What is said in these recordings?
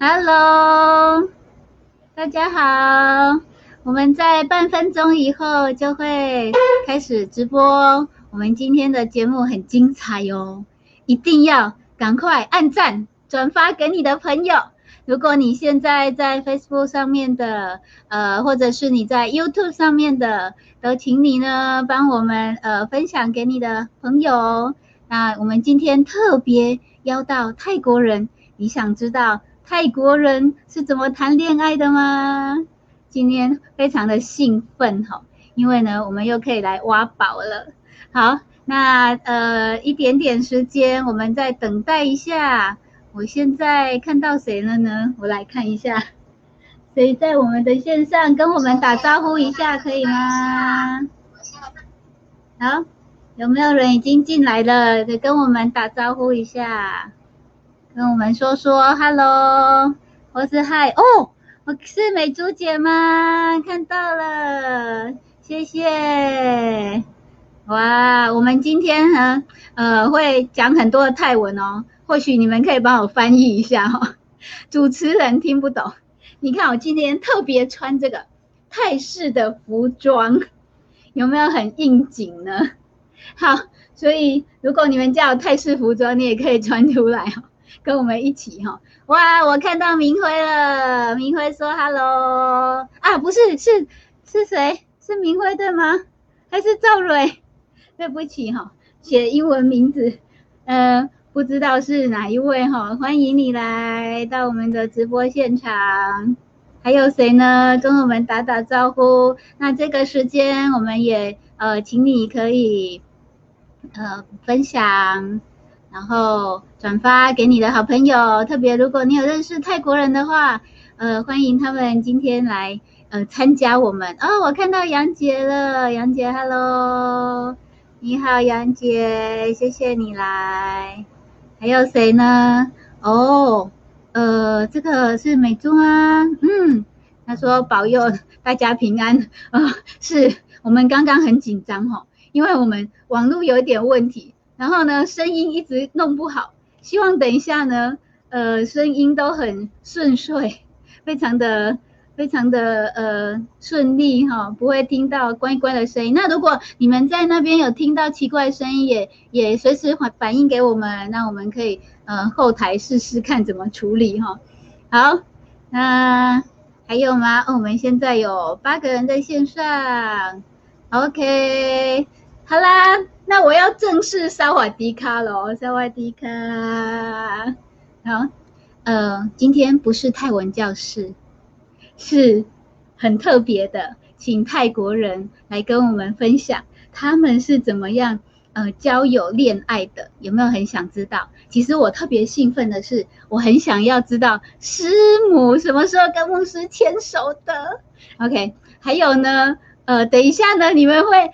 Hello，大家好。我们在半分钟以后就会开始直播。我们今天的节目很精彩哦，一定要赶快按赞、转发给你的朋友。如果你现在在 Facebook 上面的，或者是你在 YouTube 上面的，都请你呢帮我们分享给你的朋友。那我们今天特别邀到泰国人，你想知道泰国人是怎么谈恋爱的吗？今天非常的兴奋哈，因为呢，我们又可以来挖宝了。好，那一点点时间，我们再等待一下。我现在看到谁了呢？我来看一下，谁在我们的线上跟我们打招呼一下，可以吗？好，有没有人已经进来了？得跟我们打招呼一下。跟我们说说 hello， 或是 hi 哦，我是美珠姐吗？看到了，谢谢。哇，我们今天呢，会讲很多的泰文哦，或许你们可以帮我翻译一下哦，主持人听不懂。你看我今天特别穿这个泰式的服装，有没有很应景呢？好，所以如果你们家有泰式服装，你也可以穿出来哦。跟我们一起哈、哦！哇，我看到明辉了，明辉说 “hello” 啊，不是，是谁？是明辉对吗？还是赵蕊？对不起哈、哦，写英文名字，不知道是哪一位哈、哦。欢迎你来到我们的直播现场。还有谁呢？跟我们打打招呼。那这个时间我们也请你可以分享。然后转发给你的好朋友，特别如果你有认识泰国人的话，欢迎他们今天来参加我们。哦，我看到杨姐了，杨姐 ，hello， 你好，杨姐，谢谢你来。还有谁呢？哦，这个是美珠啊，他说保佑大家平安。是我们刚刚很紧张哈，因为我们网络有一点问题。然后呢，声音一直弄不好，希望等一下呢，声音都很顺遂，非常的顺利哈，不会听到乖乖的声音。那如果你们在那边有听到奇怪的声音，也随时反映给我们，那我们可以后台试试看怎么处理哈。好，那还有吗？我们现在有8个人在线上 ，OK。好啦，那我要正式萨瓦迪卡咯，萨瓦迪卡。好，今天不是泰文教室，是很特别的，请泰国人来跟我们分享他们是怎么样交友恋爱的，有没有很想知道？其实我特别兴奋的是，我很想要知道师母什么时候跟牧师牵手的。OK， 还有呢。等一下呢，你们会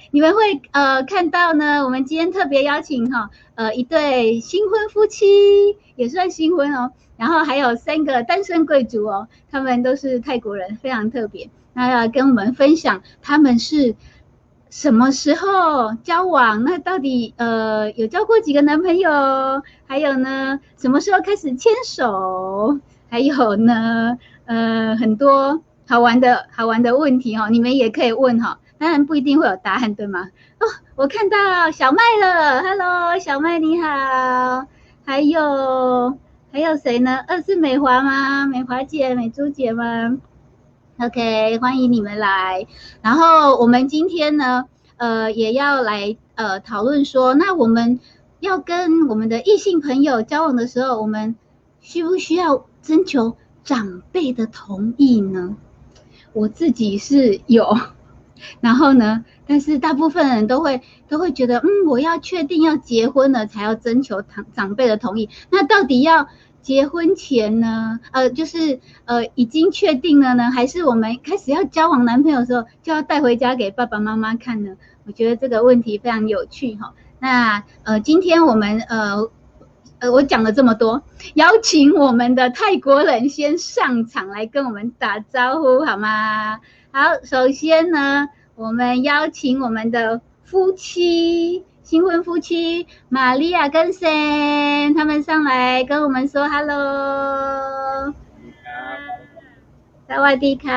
看到呢，我们今天特别邀请哈，一对新婚夫妻，也算新婚哦，然后还有3个单身贵族哦，他们都是泰国人，非常特别。那要跟我们分享他们是什么时候交往，那到底有交过几个男朋友，还有呢，什么时候开始牵手，还有呢，很多。好玩的问题哦，你们也可以问哈，当然不一定会有答案，对吗？哦，我看到小麦了 ，Hello， 小麦你好，还有谁呢？是美华吗？美华姐、美珠姐吗 ？OK， 欢迎你们来。然后我们今天呢，也要来讨论说，那我们要跟我们的异性朋友交往的时候，我们需不需要征求长辈的同意呢？我自己是有，然后呢，但是大部分人都会觉得，我要确定要结婚了才要征求长辈的同意。那到底要结婚前呢？就是已经确定了呢，还是我们开始要交往男朋友的时候就要带回家给爸爸妈妈看呢？我觉得这个问题非常有趣哈。那今天我们我讲了这么多，邀请我们的泰国人先上场来跟我们打招呼好吗？好，首先呢，我们邀请我们的夫妻，新婚夫妻玛利亚跟 Sam 他们上来跟我们说 hello。萨瓦迪卡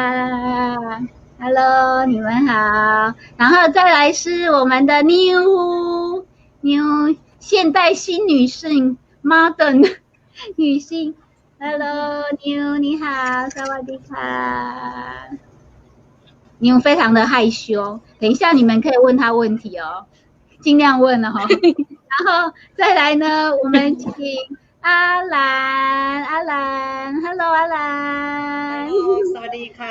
，Hello， 你们好。然后再来是我们的 New 现代新女性 Modern 女性 ，Hello New 你好，萨瓦迪卡。New 非常的害羞，等一下你们可以问他问题哦，尽量问哦。然后再来呢，我们请阿兰，Hello 阿兰 ，Hello， 萨瓦迪卡，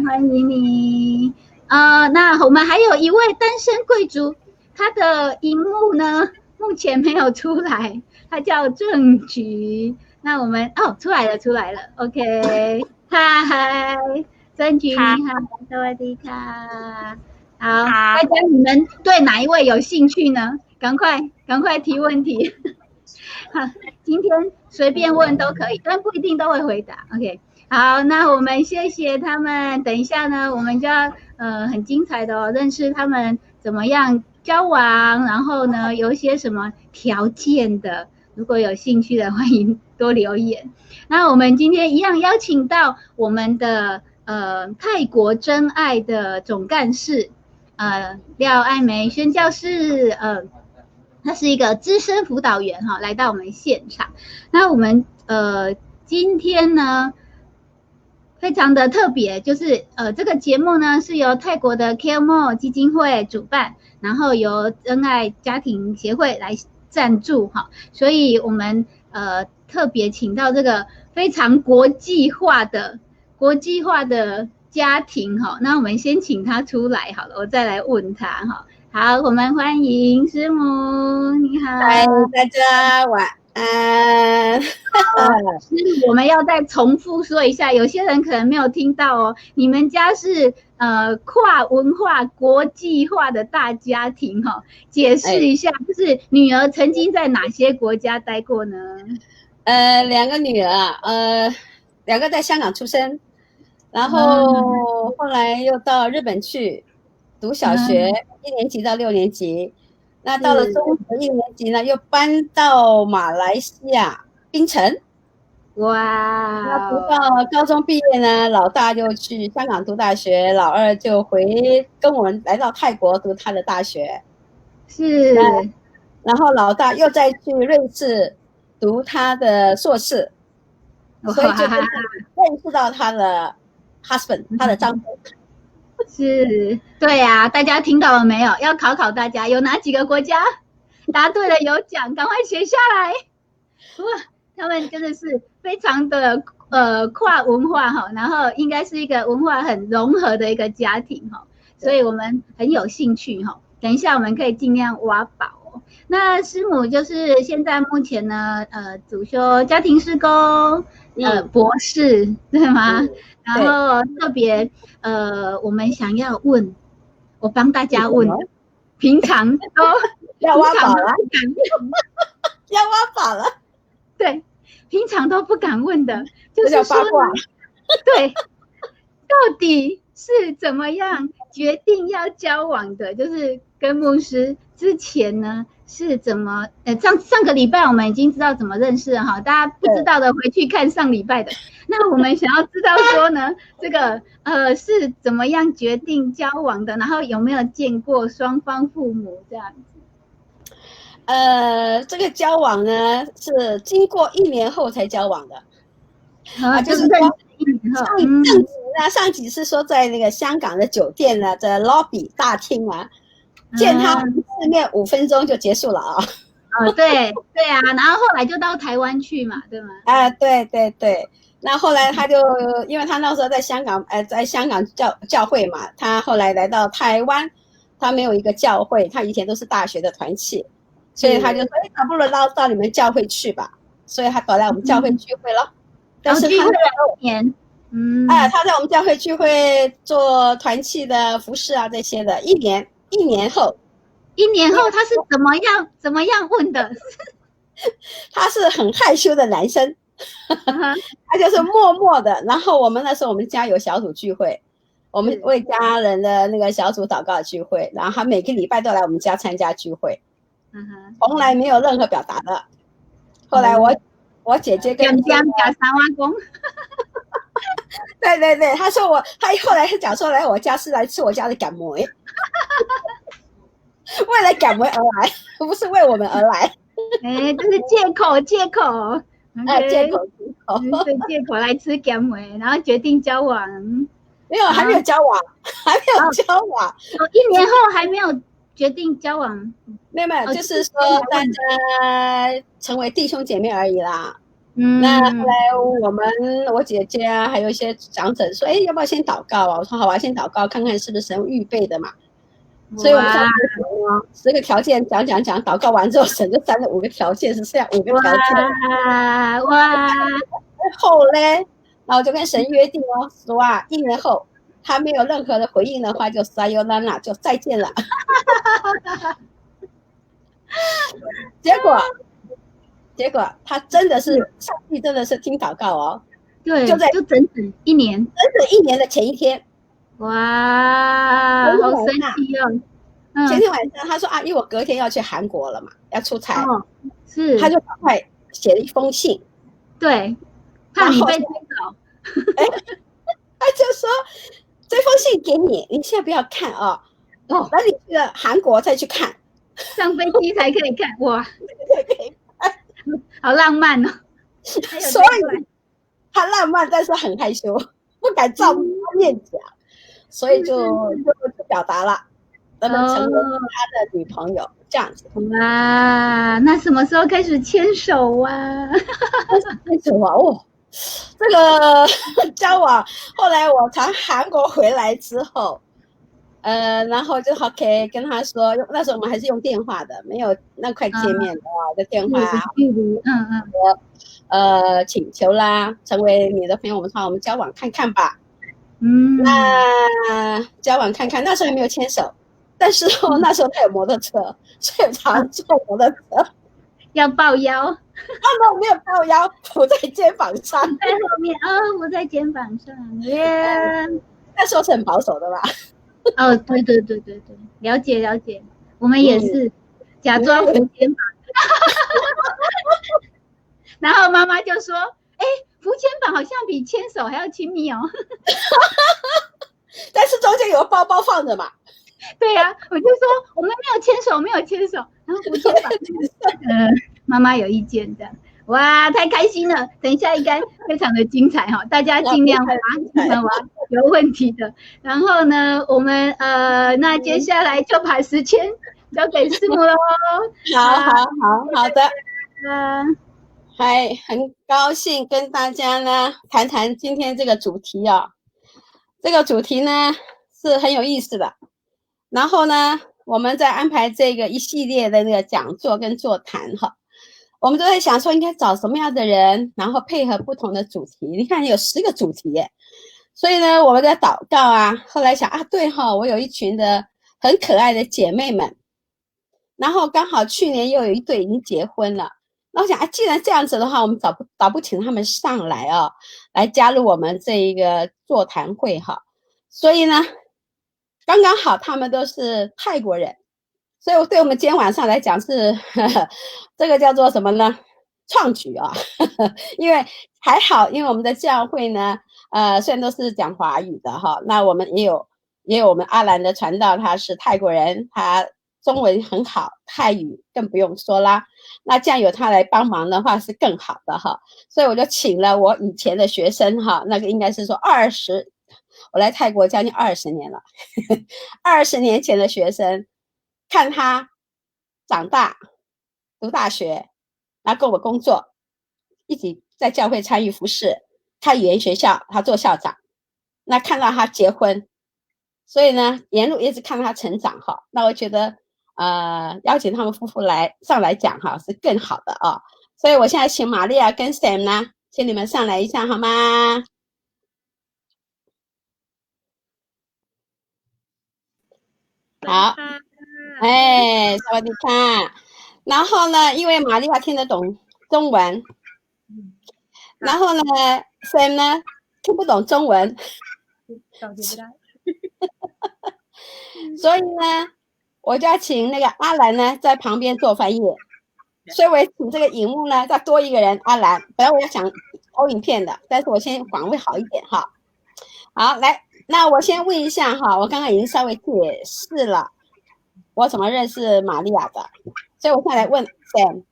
欢迎你。那我们还有一位单身贵族，他的荧幕呢目前没有出来，他叫郑菊。那我们出来了 ，OK， 嗨，郑菊你好，萨瓦迪卡。好，大家你们对哪一位有兴趣呢？赶快提问题。好，今天随便问都可以，但不一定都会回答。OK， 好，那我们谢谢他们。等一下呢，我们就要很精彩的哦，认识他们怎么样交往，然后呢有一些什么条件的。如果有兴趣的，欢迎多留言。那我们今天一样邀请到我们的泰国真爱的总干事。廖爱梅宣教士，他是一个资深辅导员哈，来到我们现场。那我们今天呢非常的特别，就是这个节目呢是由泰国的 CareMore 基金会主办，然后由真爱家庭协会来赞助哈，所以我们特别请到这个非常国际化的家庭哈，那我们先请他出来好了，我再来问他哈。好，我们欢迎师母，你好。嗨，大家晚安。师母，我们要再重复说一下，有些人可能没有听到哦。你们家是跨文化、国际化的大家庭哈，解释一下，就是女儿曾经在哪些国家待过呢？2个女儿啊，2个在香港出生。然后后来又到日本去读小学，1年级到6年级。那到了中学1年级呢，又搬到马来西亚槟城。哇！那读到高中毕业呢，老大就去香港读大学，老二就跟我们来到泰国读他的大学。是。然后老大又再去瑞士读他的硕士，所以就认识到他的husband， 他的丈夫。是，对啊，大家听到了没有？要考大家，有哪几个国家？答对了有奖，赶快写下来。哇，他们真的是非常的跨文化哈，然后应该是一个文化很融合的一个家庭哈，所以我们很有兴趣哈。等一下我们可以尽量挖宝哦。那师母就是现在目前呢，主修家庭事工，博士对吗？然后特别我们想要问，我帮大家问，平常都要挖宝了，要挖宝了，对，平常都不敢问的，就是说八卦，对，到底是怎么样决定要交往的？就是跟牧师之前呢是怎么上个礼拜我们已经知道怎么认识了哈，大家不知道的回去看上礼拜的。那我们想要知道说呢，这个是怎么样决定交往的，然后有没有见过双方父母这样子？这个交往呢是经过1年后才交往的，就是说上集是说在那个香港的酒店呢，在 lobby 大厅啊，见他4面5分钟就结束了啊。对啊，然后后来就到台湾去嘛，对吗？对。那后来他就，因为他那时候在香港，在香港教会嘛，他后来来到台湾，他没有一个教会，他以前都是大学的团契，所以他就说，那不如到你们教会去吧，所以他跑来我们教会聚会了。但是聚会了1年，他在我们教会聚会做团契的服侍啊这些的，1年后他是怎么样问的？他是很害羞的男生。他就是默默的，然后我们那时候我们家有小组聚会，我们为家人的那个小组祷告聚会，然后他每个礼拜都来我们家参加聚会，从来没有任何表达的。后来我姐姐跟讲三挖工，对对对，他后来是讲说来我家是来吃我家的感梅，为了感梅而来，不是为我们而来。哎，这是借口，借口。借口对，借口来吃感梅，然后决定交往。没有，还没有交往，还没有交往。1年后还没有决定交往。没有，就是说大家成为弟兄姐妹而已啦。那后来我姐姐啊，还有一些长者说，要不要先祷告啊？我说好啊，先祷告看看是不是神预备的嘛。所以我们10个条件讲，祷告完之后，神就删了5个条件，是这样5个条件。哇！后嘞，然后就跟神约定哦，说啊，1年后他没有任何的回应的话，就撒由那拉，就再见了。结果他真的是上帝真的是听祷告哦。对，就整整1年，整整1年的前一天。哇，好神奇哦！前天晚上他说啊，因为我隔天要去韩国了嘛，要出差，是，他就赶快写了一封信，对，怕你被推走，他就说这封信给你，你现在不要看啊，等你去了韩国再去看，上飞机才可以看，哇，好浪漫哦！所以他浪漫，但是很害羞，不敢照面讲，所以就表达了。能不能成为他的女朋友，这样子。哇，那什么时候开始牵手啊？牵手啊！哦，这个交往，后来我从韩国回来之后，然后就可以跟他说，那时候我们还是用电话的，没有那块界面的电话，请求啦，成为你的朋友，我们交往看看吧。那交往看看，那时候还没有牵手。但是那时候他有摩托车，所以常坐摩托车。要抱腰？没有抱腰，扶在肩膀上。在后面扶在肩膀上。那时候是很保守的吧？对，了解。我们也是假装扶肩膀。然后妈妈就说：“扶肩膀好像比牵手还要亲密哦。”但是中间有包包放着嘛。对呀，我就说我们没有牵手，然后扶肩膀。妈妈有意见的，哇，太开心了！等一下应该非常的精彩哈，大家尽量有问题的。然后呢，我们那接下来就把时间交给师母喽。好的。很高兴跟大家呢谈谈今天这个主题啊。这个主题呢是很有意思的。然后呢，我们再安排这个一系列的那个讲座跟座谈哈，我们都在想说应该找什么样的人，然后配合不同的主题。你看有10个主题耶，所以呢，我们在祷告啊。后来想啊，对哈，我有一群的很可爱的姐妹们，然后刚好去年又有一对已经结婚了。那我想啊，既然这样子的话，我们倒不请他们上来啊，来加入我们这一个座谈会哈。所以呢，刚刚好，他们都是泰国人，所以对我们今天晚上来讲是这个叫做什么呢？创举啊！因为还好，因为我们的教会呢，虽然都是讲华语的哈，那我们也有我们阿兰的传道，他是泰国人，他中文很好，泰语更不用说啦。那这样有他来帮忙的话是更好的哈，所以我就请了我以前的学生哈，那个应该是说我来泰国将近20年了，20年前的学生，看他长大，读大学，然后跟我工作，一起在教会参与服事，开语言学校，他做校长，那看到他结婚，所以呢，沿路一直看他成长哈，那我觉得邀请他们夫妇上来讲哈是更好的啊，所以我现在请玛利亚跟 Sam 呢，请你们上来一下好吗？好，萨瓦迪卡。然后呢，因为玛利亚听得懂中文，然后呢 ，Sam 呢听不懂中文，所以呢，我就要请那个阿兰呢在旁边做翻译，所以我请这个荧幕呢再多一个人，阿兰。本来我要想投影片的，但是我先访问好一点哈。好，来，那我先问一下哈，我刚刚已经稍微解释了我怎么认识玛利亚的，所以我现在来问 Sam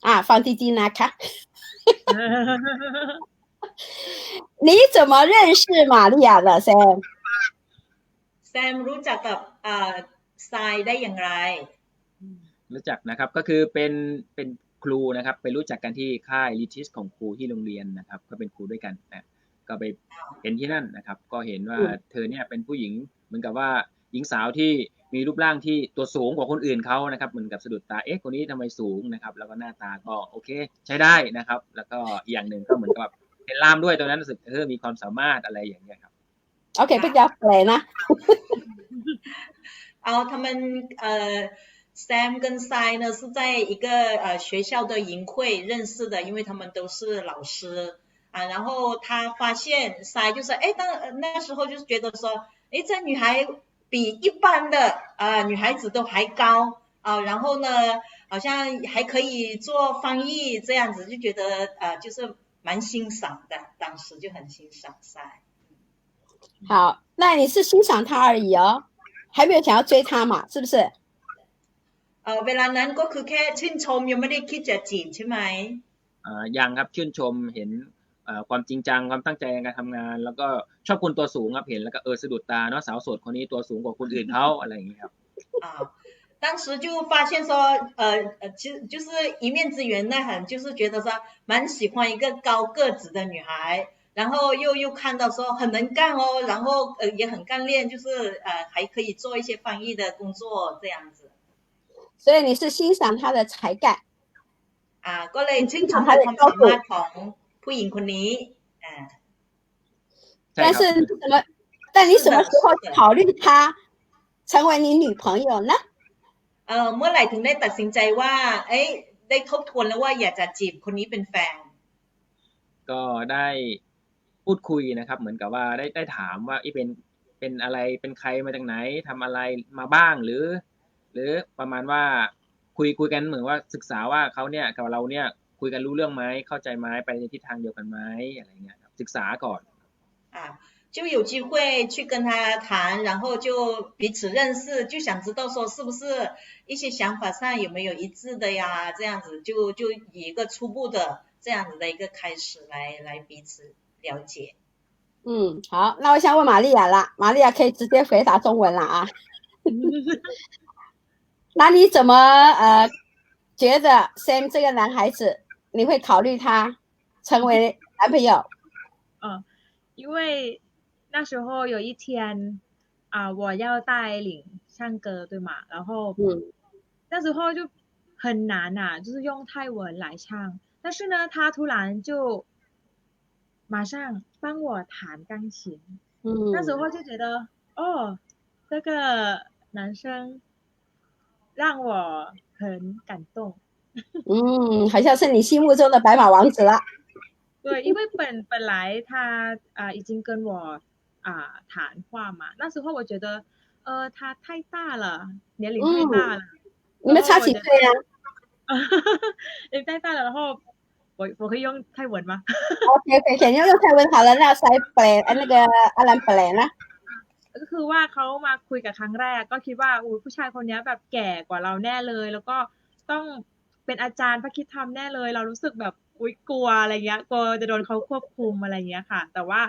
啊，放弟弟呢，看你怎么认识玛利亚的 Sam？ Sam รู้จักกับทรายได้อย่างไรรู้จักนะครับก็คือเป็นครูนะครับไปรู้จักกันที่ค่ายลิทิสของครูที่โรงเรียนนะครับก็เป็นครูด้วยกันนะก็ไปเห็นที่นั่นนะครับก็เห็นว่าเธอเนี่ยเป็นผู้หญิงเหมือนกับว่าหญิงสาวที่มีรูปร่างที่ตัวสูงกว่าคนอื่นเขานะครับเหมือนกับสะดุดตาคนนี้ทำไมสูงนะครับแล้วก็หน้าตาก็โอเคใช้ได้นะครับแล้วก็อีกอย่างหนึ่งก็เหมือนกับเป็นล่ามด้วยตรงนั้นรู้สึกมีความสามารถอะไรอย่างเงี้ยครับโอเคพี่จะแปลนะ他们Sam 跟 Sai 呢是在一个学校的营会认识的，因为他们都是老师然后他发现 Sai 就是那时候就是觉得说这女孩比一般的女孩子都还高然后呢好像还可以做翻译这样子，就觉得就是蛮欣赏的，当时就很欣赏 Sai。好，那你是欣赏他而已哦，还没有想要追他嘛，是不是？เวลานั้นก็คือแค่ชื่นชมยังไม่ได้คิดจะจีบใช่ไหมยังครับชื่นชมเห็นความจริงจังความตั้งใจในการทำงานแล้วก็ชอบคนตัวสูงครับเห็นแล้วก็สะดุดตาเนาะสาวโสดคนนี้ตัวสูงกว่าคนอื่นเขาอะไรอย่างนี้ครับ当时就发现说其实就是一面之缘那很就是觉得说蛮喜欢一个高个子的女孩，然后又看到说很能干哦，然后也很干练，就是还可以做一些翻译的工作这样子。所以你是欣赏他的才干ก็เลยชื่นชมในความสามารถของผู้หญิงคนนี้但你什么时候考虑他成为你女朋友呢？เมื่อไหร่ถึงได้ตัดสินใจว่าได้ทบทวนแล้วว่าอยากจะจีบคนนี้เป็นแฟนก็ได้พูดคุยนะครับเหมือนกับว่าได้ถามว่าเป็นอะไรเป็นใครมาจากไหนทำอะไรมาบ้างหรือประมาณว่าคุยกันเหมือนว่าศึกษาว่าเขาเนี่ยกับเราเนี่ยคุยกันรู้เรื่องไหมเข้าใจไหมไปในทิศทางเดียวกันไหมอะไรเงี้ยครับศึกษาก่อน就有机会去跟他谈，然后就彼此认识，就想知道说是不是一些想法上有没有一致的呀，这样子就以一个初步的这样子的一个开始来彼此了解。好，那我想问玛利亚了，玛利亚可以直接回答中文了啊。那你怎么觉得 Sam 这个男孩子你会考虑他成为男朋友？因为那时候有一天我要带领唱歌对吗？然后那时候就很难就是用泰文来唱，但是呢他突然就马上帮我弹钢琴那时候就觉得这个男生让我很感动好像是你心目中的白马王子了。对，因为本来他已经跟我谈话嘛，那时候我觉得他太大了，年龄太大了。你们差几岁啊？年龄太大了，然后我可以用泰文吗？OK， เขียน用泰文好了，那ใช้แปล那个อลันแปลนะก็คือว่าเขามาคุยกับครั้งแรกก็คิดว่าผู้ชายคนนี้แบบแก่กว่าเราแน่เลยแล้วก็ต้องเป็นอาจารย์พระคิดธรรมแน่เลยเรารู้สึกแบบกลัวอะไรเงี้ยกลัวจะโดนเขาควบคุมอะไรเงี้ยค่ะแต่ว่า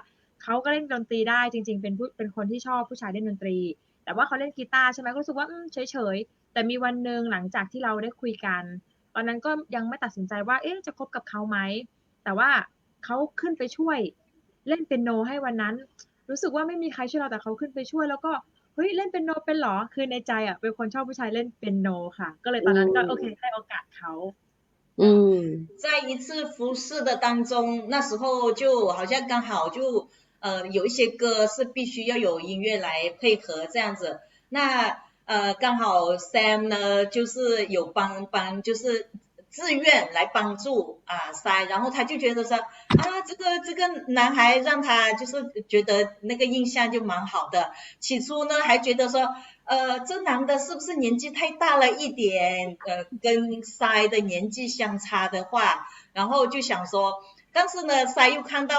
เขาก็เล่นดนตรีได้จริงๆเป็นคนที่ชอบผู้ชายเล่นดนตรีแต่ว่าเขาเล่นกีตาร์ใช่ไหมก็รู้สึกว่าเฉยๆแต่มีวันนึงหลังจากที่เราได้คุยกันตอนนั้นก็ยังไม่ตัดสินใจว่าจะคบกับเขาไหมแต่ว่าเขาขึ้นไปช่วยเล่นเปียโนให้วันนั้นรู้สึกว่าไม่มีใครช่วยเราแต่เขาขึ้นไปช่วยแล้วก็เล่นเปียโนเป็นหรอคือในใจเป็นคนชอบผู้ชายเล่นเปียโนค่ะก็เลยตอนนั้นก็โอเคให้โอกาสเขา在一次服侍的当中，那时候就好像刚好就有一些歌是必须要有音乐来配合这样子。那刚好 Sam 呢就是有帮就是自愿来帮助Sai，然后他就觉得说这个男孩让他就是觉得那个印象就蛮好的。起初呢还觉得说这男的是不是年纪太大了一点跟 Sai 的年纪相差的话，然后就想说但是呢，塞又看到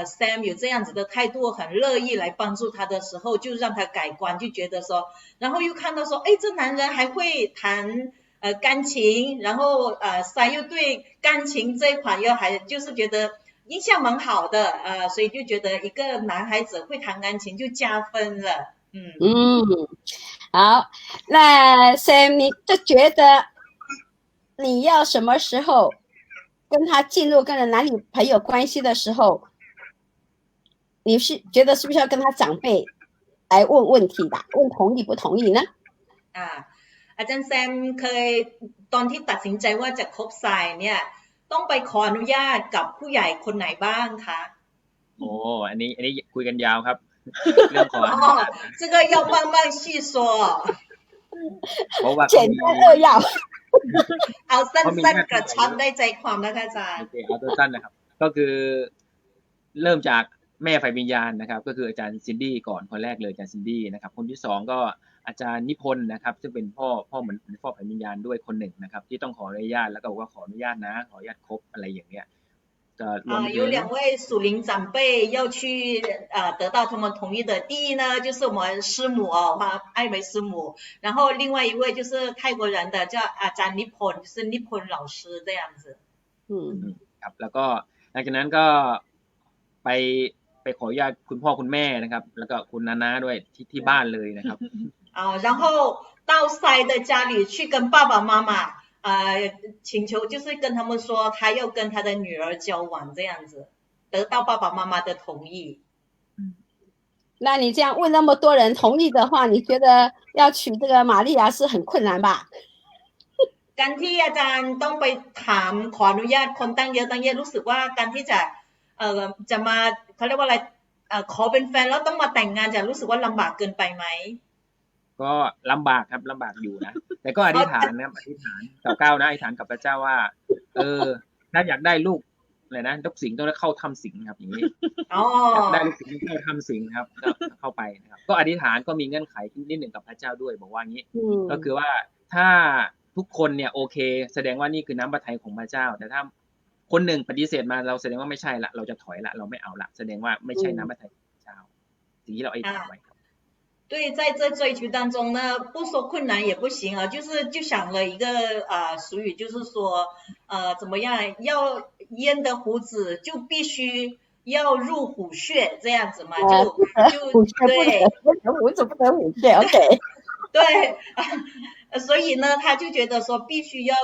Sam 有这样子的态度，很乐意来帮助他的时候，就让他改观，就觉得说，然后又看到说，哎，这男人还会弹钢琴，然后塞又对钢琴这一款又还就是觉得印象蛮好的，所以就觉得一个男孩子会弹钢琴就加分了。好，那 Sam 你就觉得你要什么时候跟他进入跟男女朋友关系的时候，你是觉得是不是要跟他长辈来问问题的，问同意不同意呢？อาจารย์แซมเคยตอนที่ตัดสินใจว่าจะคบทรายเนี่ยต้องไปขออนุญาตกับผู้ใหญ่คนไหนบ้างคะโอ้อันนี้คุยกันยาวครับเรื่องขออนุญาต这个要慢慢细说เพราะว่า简单扼要เอาสั้นๆกระชับได้ใจความนะคะอาจารย์เอาตัวสั้นนะครับก็คือเริ่มจากแม่ฝ่ายวิญญาณนะครับก็คืออาจารย์ซินดี้ก่อนคนแรกเลยอาจารย์ซินดี้นะครับคนที่สองก็อาจารย์นิพนธ์นะครับซึ่งเป็นพ่อเหมือนพ่อฝ่ายวิญญาณด้วยคนหนึ่งนะครับที่ต้องขออนุญาตแล้วก็บอกว่าขออนุญาตนะขออนุญาตคบอะไรอย่างเงี้ย有两位属灵长辈要去得到他们同意的。第一呢，就是我们师母艾梅师母，然后另外一位就是泰国人的叫อาจารย์นิพนธ์就是นิพนธ์老师这样子。ครับแล้วก็หลังจากนั้นก็ไปขออนุญาตคุณพ่อคุณแม่นะครับแล้วก็คุณน้าด้วยที่บ้านเลยนะครับ然后到塞的家里去跟爸爸妈妈请求就是跟他们说他要跟他的女儿交往这样子，得到爸爸妈妈的同意。那你这样问那么多人同意的话，你觉得要娶这个玛利亚是很困难吧？การที่อาจารย์ต้องไปถามขออนุญาตคนตั้งเยอะรู้สึกว่าการที่จะมาเขาเรียกว่าอะไรขอเป็นแฟนแล้วต้องมาแต่งงานจะรู้สึกว่าลำบากเกินไปไหมก็ลำบากครับลำบากอยู่นะแต่ก็อธิษฐานนะอธิษฐานกับก้าวนะอธิษฐานกับพระเจ้าว่าถ้าอยากได้ลูกอะไรนะลูกสิงต้องเข้าถ้ำสิงครับอย่างนี้อยากได้ลูกสิงต้องเข้าถ้ำสิงครับก็เข้าไปนะครับก็อธิษฐานก็มีเงื่อนไขนิดหนึ่งกับพระเจ้าด้วยบอกว่างี้ก็คือว่าถ้าทุกคนเนี่ยโอเคแสดงว่านี่คือน้ำพระทัยของพระเจ้าแต่ถ้าคนหนึ่งปฏิเสธมาเราแสดงว่าไม่ใช่ละเราจะถอยละเราไม่เอาละแสดงว่าไม่ใช่น้ำพระทัยของพระเจ้าสิ่งที่เราอธิษฐานไว้对，在这追求当中呢，不说困难也不行啊，就想了一个俗语，就是说怎么样，要阉的胡子就必须要入虎穴这样子嘛，就对，胡子不得虎穴 ，OK。对，所以呢，他就觉得说必须要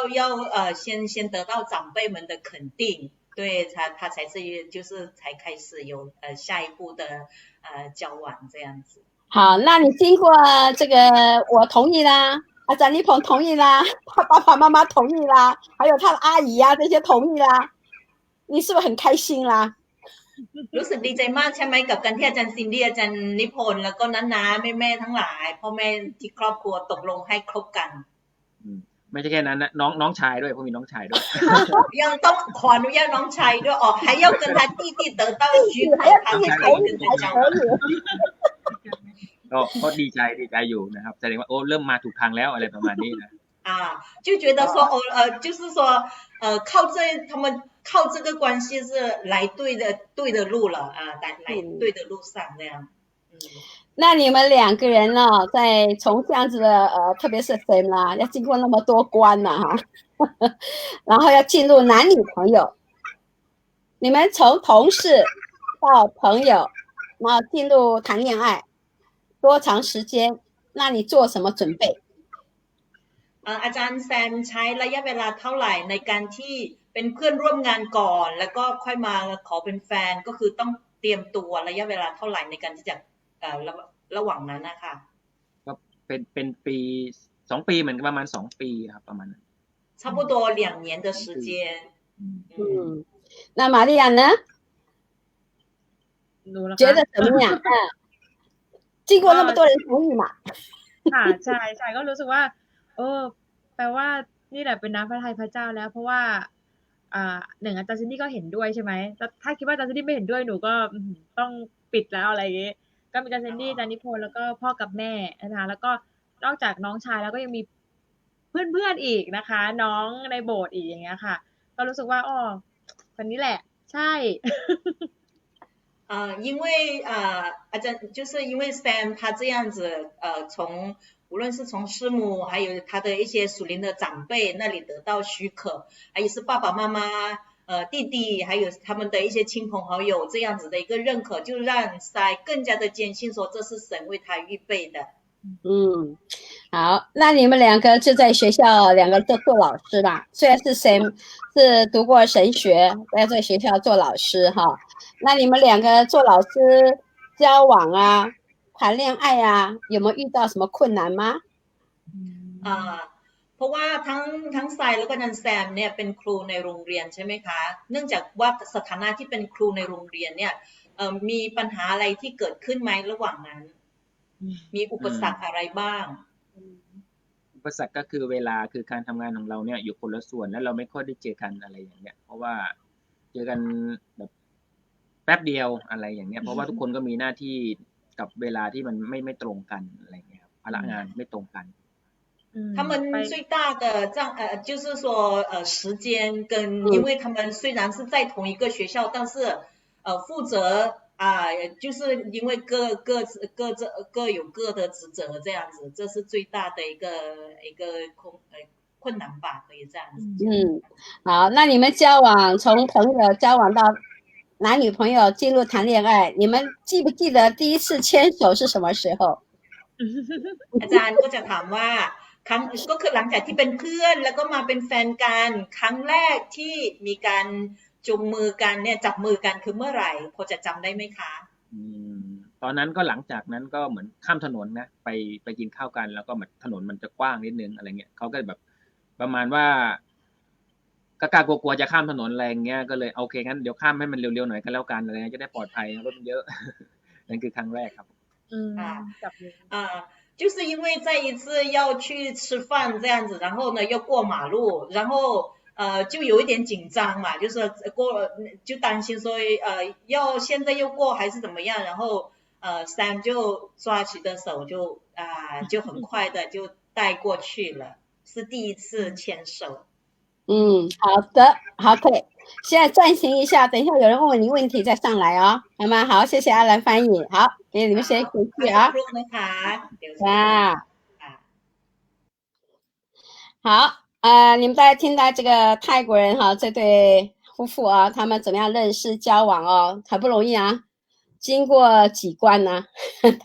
先得到长辈们的肯定，对他才是就是才开始有下一步的交往这样子。好，那你经过这个我同意啦，阿展立鹏同意啦，他爸爸妈妈同意啦，还有他的阿姨啊这些同意啦，你是不是很开心啦？รู้สึกดีใจมากใช่ไหมกับการที่อาจารย์ซินดี้อาจารย์นิพนธ์แล้วก็น้าแม่ทั้งหลายพ่อแม่ที่ครอบครัวตกลงให้คบกันไม่ใช่แค่นั้นนะน้องชายด้วยเพราะมีน้องชายด้วยยังต้องขออนุญาตน้องชายด้วย还要跟他弟弟得到许可他才可以跟他交往ก็ดีใจอยู่นะครับแสดงว่าโอ้เริ่มมาถูกทางแล้วอะไรประมาณนี้นะ就觉得说就是说他们靠这个关系是来对的路了来对的路上这样那你们两个人呢在从这样子的特别是 Sam 啦要经过那么多关了哈然后要进入男女朋友你们从同事到朋友然后进入谈恋爱多长时间那你做什么准备อาจารย์แซมใช้ระยะเวลาเท่าไหร่ในการที่เป็นเพื่อนร่วมงานก่อนแล้วก็ค่อยมาขอเป็นแฟนก็คือต้องเตรียมตัวระยะเวลาเท่าไหร่ในการที่จะระหว่างนั้นนะคะก็เป็นปี2ปีเหมือนกันประมาณ2ปีครับประมาณนั้น差不多2年的时间那玛利亚呢觉得怎么样经过那么多人同意嘛ค่ะใช่ก็รู้สึกว่าแปลว่านี่แหละเป็นน้ำพระทัยพระเจ้าแล้วเพราะว่าหนึ่งอาจารย์ซินดี้ก็เห็นด้วยใช่ไหมถ้าคิดว่าอาจารย์ซินดี้ไม่เห็นด้วยหนูก็ต้องปิดแล้วอะไรอย่างงี้ก็มีอาจารย์ซินดี้อาจารย์นิพนธ์แล้วก็พ่อกับแม่นะคะแล้วก็นอกจากน้องชายแล้วก็ยังมีเพื่อนอีกนะคะน้องในโบสถ์อีกอย่างเงี้ยค่ะก็รู้สึกว่า คนนี้แหละใช่ 因为就是因为 Sam 他这样子无论是从师母还有他的一些属灵的长辈那里得到许可，还有是爸爸妈妈弟弟还有他们的一些亲朋好友这样子的一个认可，就让 Sam 更加的坚信说这是神为他预备的。好，那你们两个就在学校两个都做老师吧，虽然是 Sam 是读过神学，在学校做老师哈，那你们两个做老师交往啊谈恋爱啊有没有遇到什么困难吗？เพราะว่าทั้งไซแล้วก็นันแซมเนี่ยเป็นครูในโรงเรียนใช่ไหมคะเนื่องจากว่าสถานะที่เป็นครูในโรงเรียนเนี่ยมีปัญหาอะไรที่เกิดขึ้นไหมระหว่างนั้นมีอุปสรรคอะไรบ้างอุปสรรคก็คือเวลาคือการทำงานของเราเนี่ยอยู่คนละส่วนแล้วเราไม่ค่อยได้เจอกันอะไรอย่างเงี้ยเพราะว่าเจอกันแบบแป๊บเดียวอะไรอย่างเงี้ยเพราะว่าทุกคนก็มีหน้าที่กับเวลาที่มันไม่ตรงกันอะไรอย่างเงี้ยภาระงานไม่ตรงกัน他们最大的就是说时间跟因为他们虽然是在同一个学校，但是负责就是因为各有各的职责这样子，这是最大的一个困难吧，可以这样子。好，那你们交往从朋友交往到男女朋友进入谈恋爱，你们记不记得第一次牵手是什么时候？อาจารย์ก็จะถามว่าก็คือหลังจากที่เป็นเพื่อนแล้วก็มาเป็นแฟนกันครั้งแรกที่มีการจูงมือกันเนี่ยจับมือกันคือเมื่อไหร่พอจะจำได้ไหมคะตอนนั้นก็หลังจากนั้นก็เหมือนข้ามถนนนะไปกินข้าวกันแล้วก็เหมือนถนนมันจะกว้างนิดนึงอะไรเงี้ยเขาก็แบบประมาณว่ากล้ากลัวจะข้ามถนนอะไรเงี้ยก็เลยโอเคงั้นเดี๋ยวข้ามให้มันเร็วๆหน่อยกันแล้วกันอะไรเงี้ยจะได้ปลอดภัยรถมันเยอะนั่นคือครั้งแรกครับ就是因为在一次要去吃饭这样子，然后呢要过马路，然后就有一点紧张嘛，就是就担心说要现在又过还是怎么样，然后Sam 就抓起的手就很快的就带过去了，是第一次牵手。好的，好，可以。现在暂停一下，等一下有人问你问题再上来哦，好吗？好，谢谢阿兰翻译。好，给你们先回去啊。好，你们大家听到这个泰国人哈，这对夫妇啊，他们怎么样认识交往哦，很不容易啊，经过几关呢？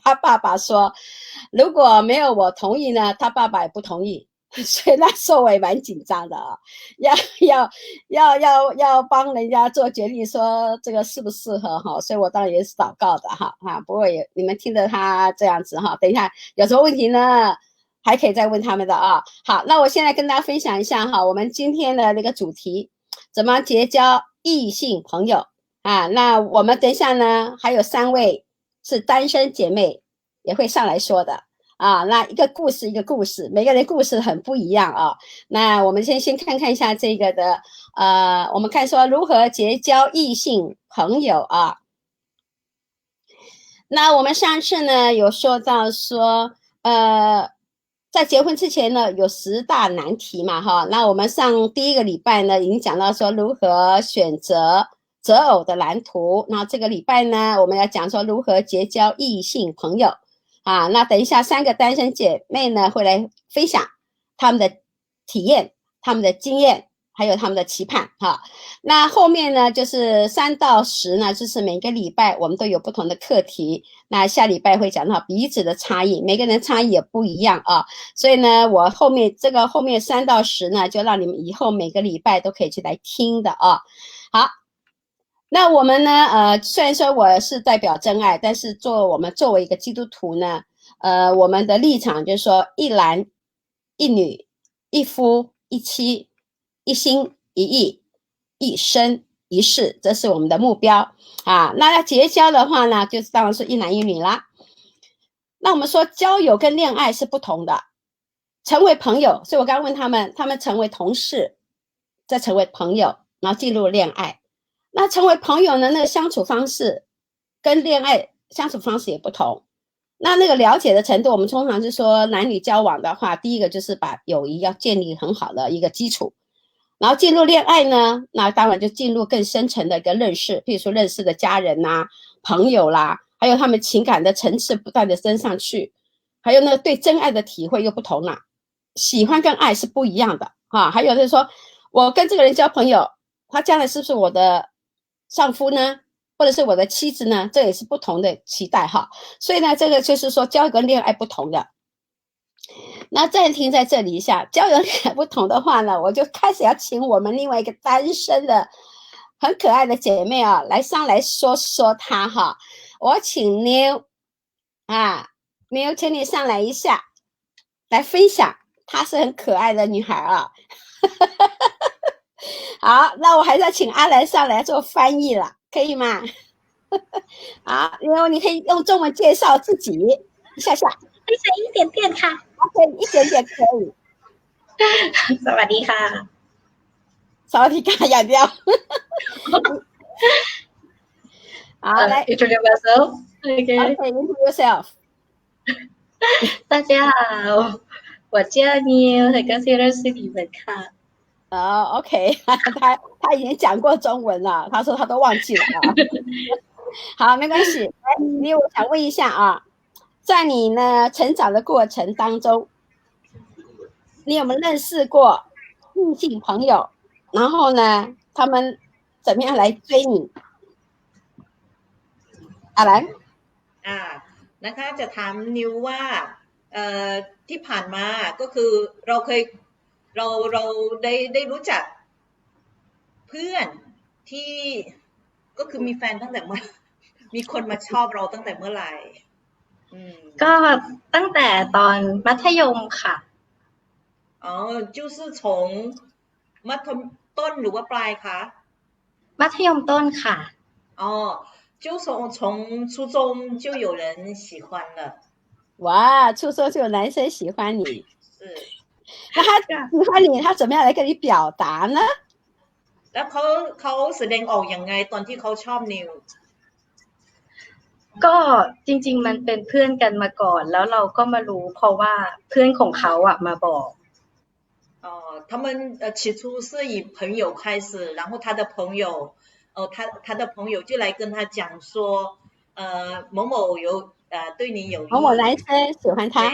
他爸爸说，如果没有我同意呢，他爸爸也不同意。所以那时候我也蛮紧张的啊，要帮人家做决定，说这个适不适合哈，所以我当然也是祷告的哈不过也你们听着他这样子哈，等一下有什么问题呢，还可以再问他们的啊。好，那我现在跟大家分享一下哈，我们今天的那个主题，怎么结交异性朋友啊？那我们等一下呢，还有3位是单身姐妹也会上来说的。那一个故事一个故事，每个人故事很不一样啊。那我们先看看一下这个的我们看说如何结交异性朋友啊。那我们上次呢有说到说在结婚之前呢有10大难题嘛哈。那我们上第一个礼拜呢已经讲到说如何选择择偶的蓝图，那这个礼拜呢我们要讲说如何结交异性朋友那等一下3个单身姐妹呢会来分享他们的体验，他们的经验，还有他们的期盼那后面呢就是3到10呢，就是每个礼拜我们都有不同的课题，那下礼拜会讲到彼此的差异，每个人差异也不一样所以呢我后面3到10呢就让你们以后每个礼拜都可以去来听的好，那我们呢虽然说我是代表真爱，但是我们作为一个基督徒呢我们的立场就是说一男一女一夫一妻一心一意一生一世，这是我们的目标那要结交的话呢就是当然是一男一女啦。那我们说交友跟恋爱是不同的，成为朋友，所以我刚刚问他们成为同事再成为朋友，然后进入恋爱。那成为朋友呢，那个相处方式跟恋爱相处方式也不同。那个了解的程度，我们通常是说男女交往的话，第一个就是把友谊要建立很好的一个基础。然后进入恋爱呢，那当然就进入更深层的一个认识，譬如说认识的家人啦、朋友啦，还有他们情感的层次不断的升上去，还有呢对真爱的体会又不同了，喜欢跟爱是不一样的啊。还有就是说我跟这个人交朋友，他将来是不是我的丈夫呢，或者是我的妻子呢，这也是不同的期待哈。所以呢，这个就是说交友跟恋爱不同的。那暂停在这里一下，交友恋爱不同的话呢，我就开始要请我们另外一个单身的很可爱的姐妹啊，上来说说她哈。我请妞啊，妞，请你上来一下，来分享。她是很可爱的女孩啊。好，那我还是要请阿兰上来做翻译了，可以吗？好，因为你可以用中文介绍自己一下下。分享一点点ค่ะ OK， 一点点可以。สวัสดีค่ะ สวัสดีค่ะอย่างเดียว 好，来 introduce myself okay introduce yourself 大家好我叫妞很高兴认识你们ค่ะOK 他已经讲过中文了，他说他都忘记了啊。好，没关系。妞，我想问一下啊，在你呢成长的过程当中，你有没有认识过异性朋友？然后呢，他们怎么样来追你？阿兰นะคะจะถามนิวว่าที่ผ่านมาก็คือเราได้รู้จักเพื่อนที่ก็คือมีแฟนตั้งแต่เมื่อมีคนมาชอบเราตั้งแต่เมื่อไหร่ก็ตั้งแต่ตอนมัธยมค่ะ就是从มัธยมต้นหรือว่าปลายคะมัธยมต้นค่ะ就从初中就有人喜欢了。哇，初中就有男生喜欢你。是。那他喜欢你，他怎么样来跟你表达呢？แล้วเขาแสดงออกยังไงตอนที่เขาชอบนิวก็จริงๆมันเป็นเพื่อนกันมาก่อนแล้วเราก็มารู้เพราะว่าเพื่อนของเขาอ่ะมาบอก他们起初是以朋友开始，然后他的朋友他的朋友就来跟他讲说某某有对你有意，某某男生喜欢他。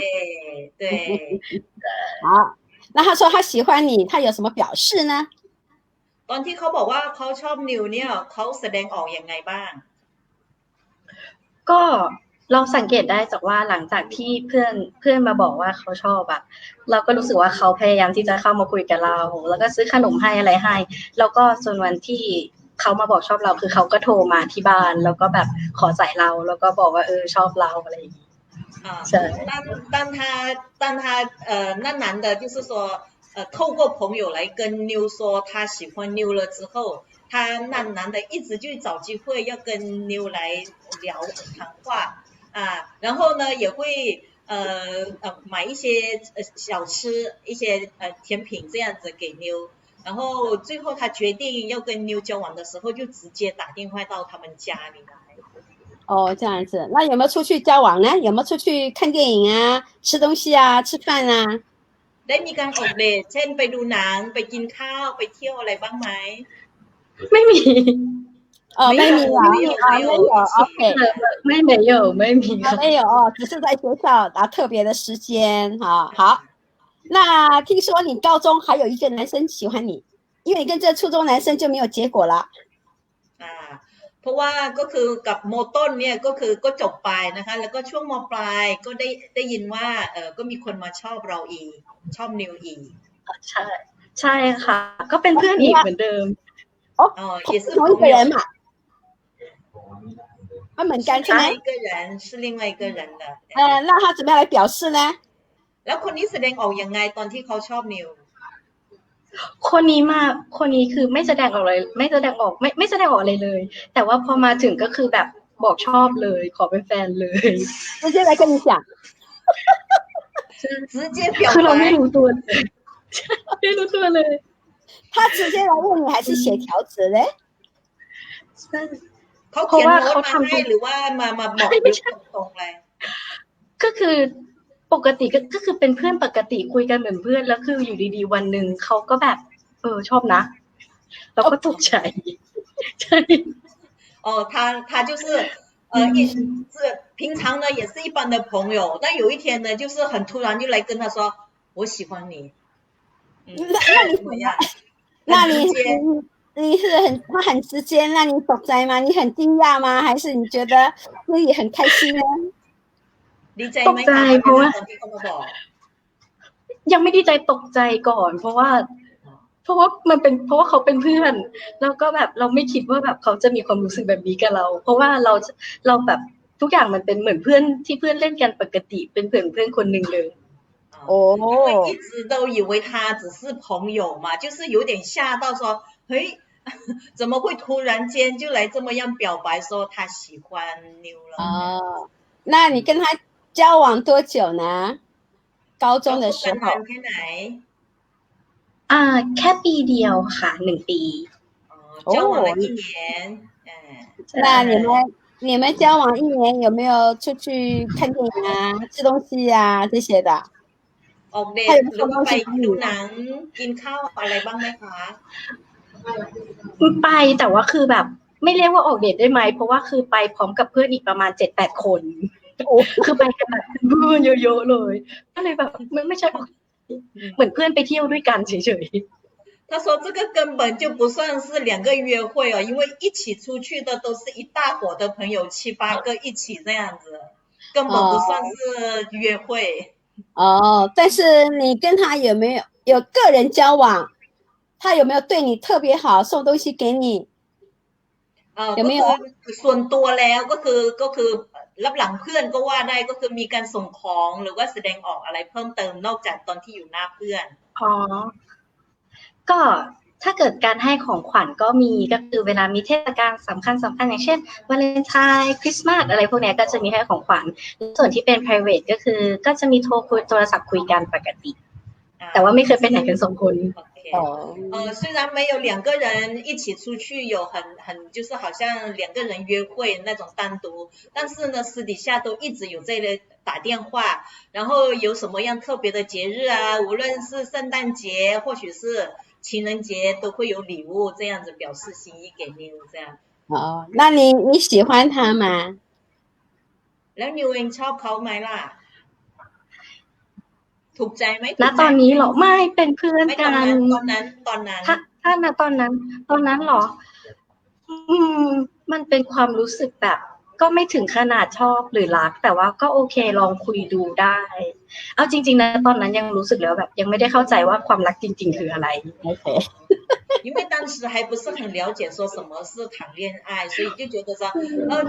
对好，那他说他喜欢你，他有什么表示呢？ตอนที่เขาบอกว่าเขาชอบนิวเนี่ยเขาแสดงออกยังไงบ้างก็เราสังเกตได้จากว่าหลังจากที่เพื่อนมาบอกว่าเขาชอบแบบเราก็รู้สึกว่าเขาพยายามที่จะเข้ามาคุยกับเราแล้วก็ซื้อขนมให้อะไรให้แล้วก็ส่วนวันที่เขามาบอกชอบเราคือเขาก็โทรมาที่บ้านแล้วก็แบบขอใส่เราแล้วก็บอกว่าชอบเราอะไรอย่างนี้ใช่当他那男的就是说透过朋友来跟妞说他喜欢妞了之后，他那男的一直就找机会要跟妞来聊谈话然后呢也会买一些小吃一些甜品这样子给妞，然后最后他决定要跟妞交往的时候就直接打电话到他们家里来。这样子，那有没有出去交往呢？有没有出去看电影啊、吃东西啊、吃饭啊？ได้มีการออกเดทเช่นไปดูหนังไปกินข้าวไปเที่ยวอะไรบ้างไหมไม่มีไม่มีOK 没有没有只是在学校打特别的时间好，那听说你高中还有一个男生喜欢你，因为你跟这初中男生就没有结果了เพราะว่าก็คือกับโมต้นเนี่ยก็คือก็จบไปนะคะแล้วก็ช่วงมปลายก็ได้ยินว่าก็มีคนมาชอบเราอีกชอบนิวอีกใช่ค่ะก็เป็นเพื่อนอีกเหมือนเดิม也是同一个人嘛他们干是一个人是另外一个人的那他怎么样来表示呢？แล้วคนนี้แสดงออกยังไงตอนที่เขาชอบนิวคนนี้คือไม่แสดงออกเลยไม่แสดงออกอะไรเลยแต่ว่าพอมาถึงก็คือแบบบอกชอบเลยขอเป็นแฟนเลย直接来跟你讲直接表白คือเราไม่รู้ตัวเลย他直接来问你还是写条子嘞เขาเขียนโน้ตมาให้หรือว่ามาบอกตรงๆเลยก็คือปกติก็คือเป็นเพื่อนปกติคุยกันเหมือนเพื่อนแล้วคืออยู่ดีๆวันหนึ่งเขาก็แบบ ชอบนะเราก็ตกใจใช่他就是平常呢也是一般的朋友，但有一天呢，就是很突然就来跟他说我喜欢你。那你怎么样？那很直接你是他很直接，那你ตกใจ吗？你很惊讶吗？还是你觉得自己很开心呢？ดีใจไหมคะเพราะว่าตอนที่เขามาบอกยังไม่ดีใจตกใจก่อนเพราะว่าเขาเป็นเพื่อนแล้วก็แบบเราไม่คิดว่าแบบเขาจะมีความรู้สึกแบบนี้กับเราเพราะว่าเราแบบทุกอย่างมันเป็นเหมือนเพื่อนที่เพื่อนเล่นกันปกติเป็นเพื่อนคนหนึ่งเลย因为一直都以为他只是朋友嘛，就是有点吓到说，嘿，怎么会突然间就来这么样表白说他喜欢妞了？那你跟他交往多久呢？高中的时候。แค่ไหนแค่ปีเดียวค่ะ1 ปี交往了1年那你们交往1年有没有出去看电影啊吃东西啊这些的ออกเดทหรือว่าไปดูหนังกินข้าวอะไรบ้างไหมคะไปแต่ว่าคือแบบไม่เรียกว่าออกเดทได้ไหมเพราะว่าคือไปพร้อมกับเพื่อนอีกประมาณ 7-8 คนคือไปกันแบบเพื่อนเยอะๆเลยก็เลยแบบไม่ใช่เหมือนเพื่อนไปเที่ยวด้วยกันเฉยๆ他说这个根本就不算是2个约会因为一起出去的都是一大伙的朋友7-8个一起这样子根本不算是约会但是你跟他有没有个人交往他有没有对你特别好送东西给你有没有ส่วนตัวแล้วก็คือรับหลังเพื่อนก็ว่าได้ก็คือมีการส่งของหรือว่าแสดงออกอะไรเพิ่มเติมนอกจากตอนที่อยู่หน้าเพื่อนก็ถ้าเกิดการให้ของขวัญก็มีก็คือเวลามีเทศกาลสำคัญอย่างเช่นวาเลนไทน์คริสต์มาสอะไรพวกนี้ก็จะมีให้ของขวัญส่วนที่เป็น private ก็จะมีโทรศัพท์คุยกันปกติแต่ว่าไม่เคยไปไหนกัน2 คน虽然没有2个人一起出去有很就是好像2个人约会那种单独但是呢私底下都一直有这类打电话然后有什么样特别的节日啊无论是圣诞节或许是情人节都会有礼物这样子表示心意给妞这样那你喜欢他吗แล้วนิวเองชอบเขาไหมล่ะถูกใจไหมณตอนนี้หรอไม่เป็นเพื่อนกันตอนนั้นถ้าณตอนนั้นหรอมันเป็นความรู้สึกแบบก็ไม่ถึงขนาดชอบหรือรักแต่ว่าก็โอเคลองคุยดูได้เอาจริงๆนะตอนนั้นยังรู้สึกแล้วแบบยังไม่ได้เข้าใจว่าความรักจริงๆคืออะไร因为当时还不是很了解说什么是谈恋爱所以就觉得说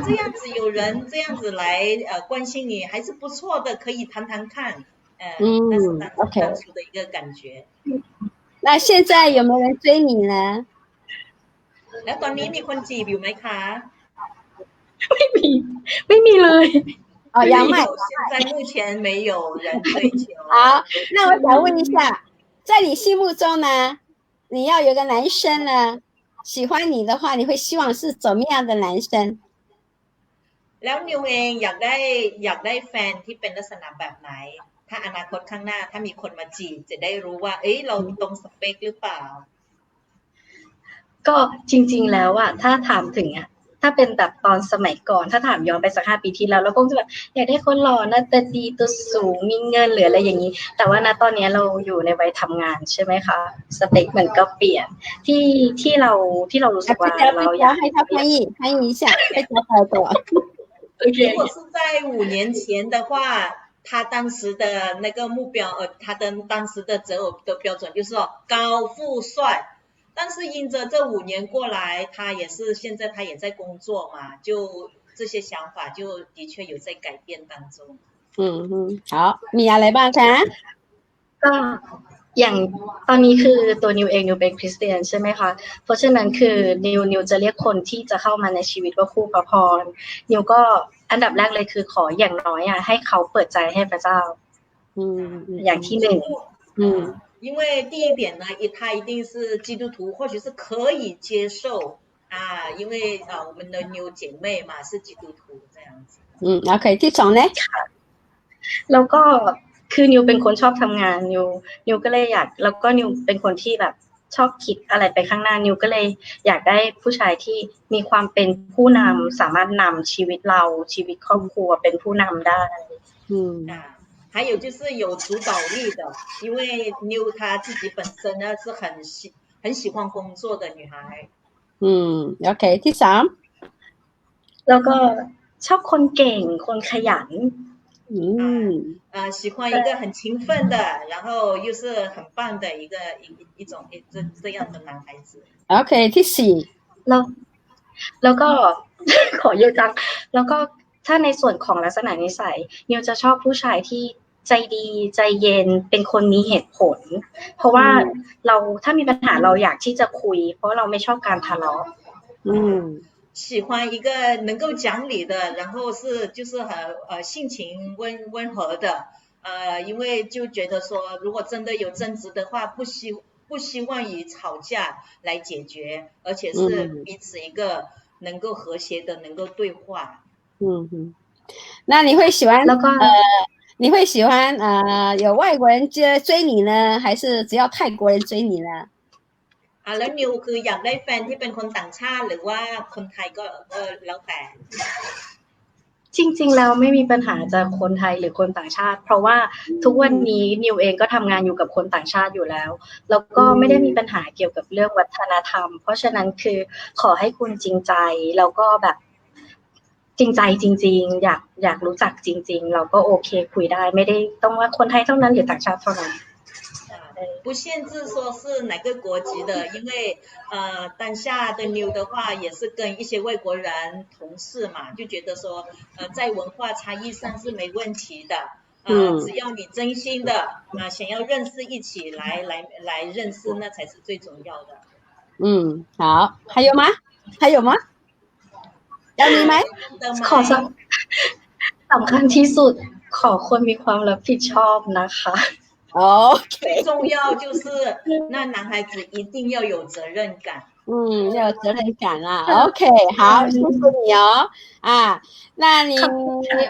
这样子有人这样子来关心你还是不错的可以谈谈看那是当初的一个感觉那现在有没有人追你呢แล้วตอนนี้มีคนจีบอยู่ไหมคะไม่มีเลย杨麦现在目前没有人追求好那我想问一下在你心目中呢你要有个男生呢喜欢你的话你会希望是怎么样的男生แล้วนิวเองอยากได้แฟนที่เป็นลักษณะแบบไหนถ้าอนาคตข้างหน้าถ้ามีคนมาจีบจะได้รู้ว่าเราตรงสเปคหรือเปล่าก็จริงๆแล้วอะถ้าถามถึงอะถ้าเป็นแบบตอนสมัยก่อนถ้าถามย้อนไปสัก5 ปีที่แล้วเราก็จะแบบอยากได้คนหล่อหน้าตาดีตัวสูงมีเงินหรืออะไรอย่างนี้แต่ว่าณตอนนี้เราอยู่ในวัยทำงานใช่ไหมคะสเปคมันก็เปลี่ยนที่เรารู้สึกว่าเราอยากให้他翻译一下再交代我如果是在5年前的话他当时的那个目标他的当时的择偶的标准就是说高富帅但是因着这5年过来现在他也在工作嘛就这些想法就的确有在改变当中好มีอะไรบ้างคะก็อย่างตอนนี้คือตัวนิวเองนิวเป็นคริสเตียนใช่ไหมคะเพราะฉะนั้นคือนิวจะเรียกคนที่จะเข้ามาในชีวิตว่าคู่พระพรนิวก็อันดับแรกเลยคือขออย่างน้อยให้เขาเปิดใจให้พระเจ้าอย่างที่1因为第一点呢他一定是基督徒或许是可以接受因为我们的妞姐妹嘛是基督徒这样子OK ที่2呢แล้วก็คือนิวเป็นคนชอบทำงานนิวก็เลยอยากแล้วก็นิวเป็นคนที่แบบ ชอบคิดอะไรไปข้างหน้านิวก็เลยอยากได้ผู้ชายที่มีความเป็นผู้นำสามารถนำชีวิตเราชีวิตครอบครัวเป็นผู้นำได้还有就是有主导力的，因为妞她自己本身呢是很喜欢工作的女孩。OK ที่สาม แล้วก็ชอบคนเก่งคนขยัน喜欢一个很勤奋的，然后又是很棒的一种这样的男孩子。OK ที่สี่ แล้วก็ ขอเยอะจังแล้วก็ถ้าในส่วนของลักษณะนิสัยนิวจะชอบผู้ชายที่ใจดีใจเย็นเป็นคนมีเหตุผลเพราะว่าเราถ้ามีปัญหาเราอยากที่จะคุยเพราะเราไม่ชอบการทะเลาะ喜欢一个能够讲理的，然后就是性情温和的，因为就觉得说如果真的有争执的话，不希望以吵架来解决，而且是彼此一个能够和谐的，能够对话。那你会喜欢你会喜欢有外国人追你呢，还是只要泰国人追你呢？แล้วนิวคืออยากได้แฟนที่เป็นคนต่างชาติหรือว่าคนไทยก็แล้วแต่จริงๆแล้วไม่มีปัญหาจะคนไทยหรือคนต่างชาติเพราะว่าทุกวันนี้นิวเองก็ทำงานอยู่กับคนต่างชาติอยู่แล้วแล้วก็ไม่ได้มีปัญหาเกี่ยวกับเรื่องวัฒนธรรมเพราะฉะนั้นคือขอให้คุณจริงใจแล้วก็แบบจริงใจจริงๆอยากรู้จักจริงๆเราก็โอเคคุยได้ไม่ได้ต้องว่าคนไทยเท่านั้นหรือต่างชาติเท่านั้น不限制说是哪个国籍的，因为当下的妞的话也是跟一些外国人同事嘛，就觉得说在文化差异上是没问题的，只要你真心的想要认识一起来认识，那才是最重要的。好，还有吗？还有吗？要你ไหมขอสำคัญที่สุดขอคนมีความรับผิดชอบนะคะ最重要就是那男孩子一定要有责任感。要有责任感啊。OK， 好，谢谢你哦。那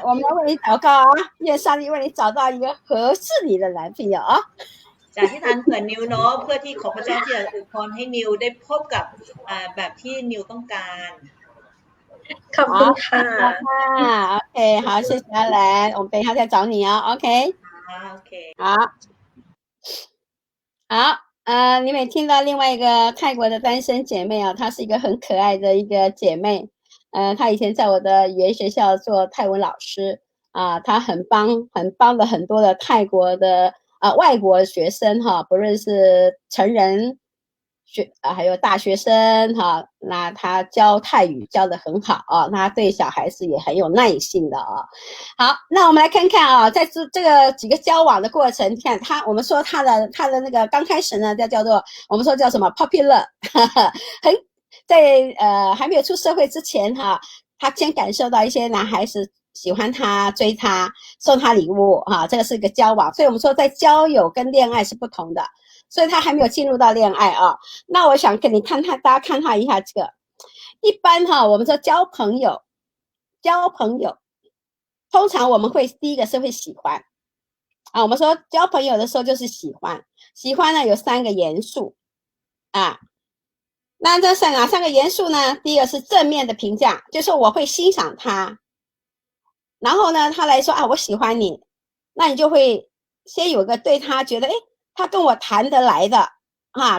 我们要为你祷告啊，愿上帝为你找到一个合适你的男朋友啊。จากที่ท่านเผื่อนิวเนาะเพื่อที่ขอพระเจ้าที่จะอวยพรให้นิวได้พบกับแบบที่นิวต้องการขอบคุณค่ะ OK， 好，谢谢阿兰，我们等一下再找你哦。OK， 好，你们听到另外一个泰国的单身姐妹啊，她是一个很可爱的一个姐妹，她以前在我的语言学校做泰文老师她很帮了很多的泰国的外国学生哈，不论是成人还有大学生哈，那他教泰语教得很好那对小孩子也很有耐性的好，那我们来看看在这个几个交往的过程，看我们说他的那个刚开始呢，叫做我们说叫什么 popular， 在还没有出社会之前他先感受到一些男孩子喜欢他追他送他礼物这个是一个交往，所以我们说在交友跟恋爱是不同的。所以他还没有进入到恋爱那我想跟你大家看他一下这个，一般我们说交朋友，通常我们会第一个是会喜欢我们说交朋友的时候就是喜欢呢有3个元素那这3个元素呢，第一个是正面的评价，就是我会欣赏他，然后呢他来说我喜欢你，那你就会先有个对他觉得他跟我谈得来的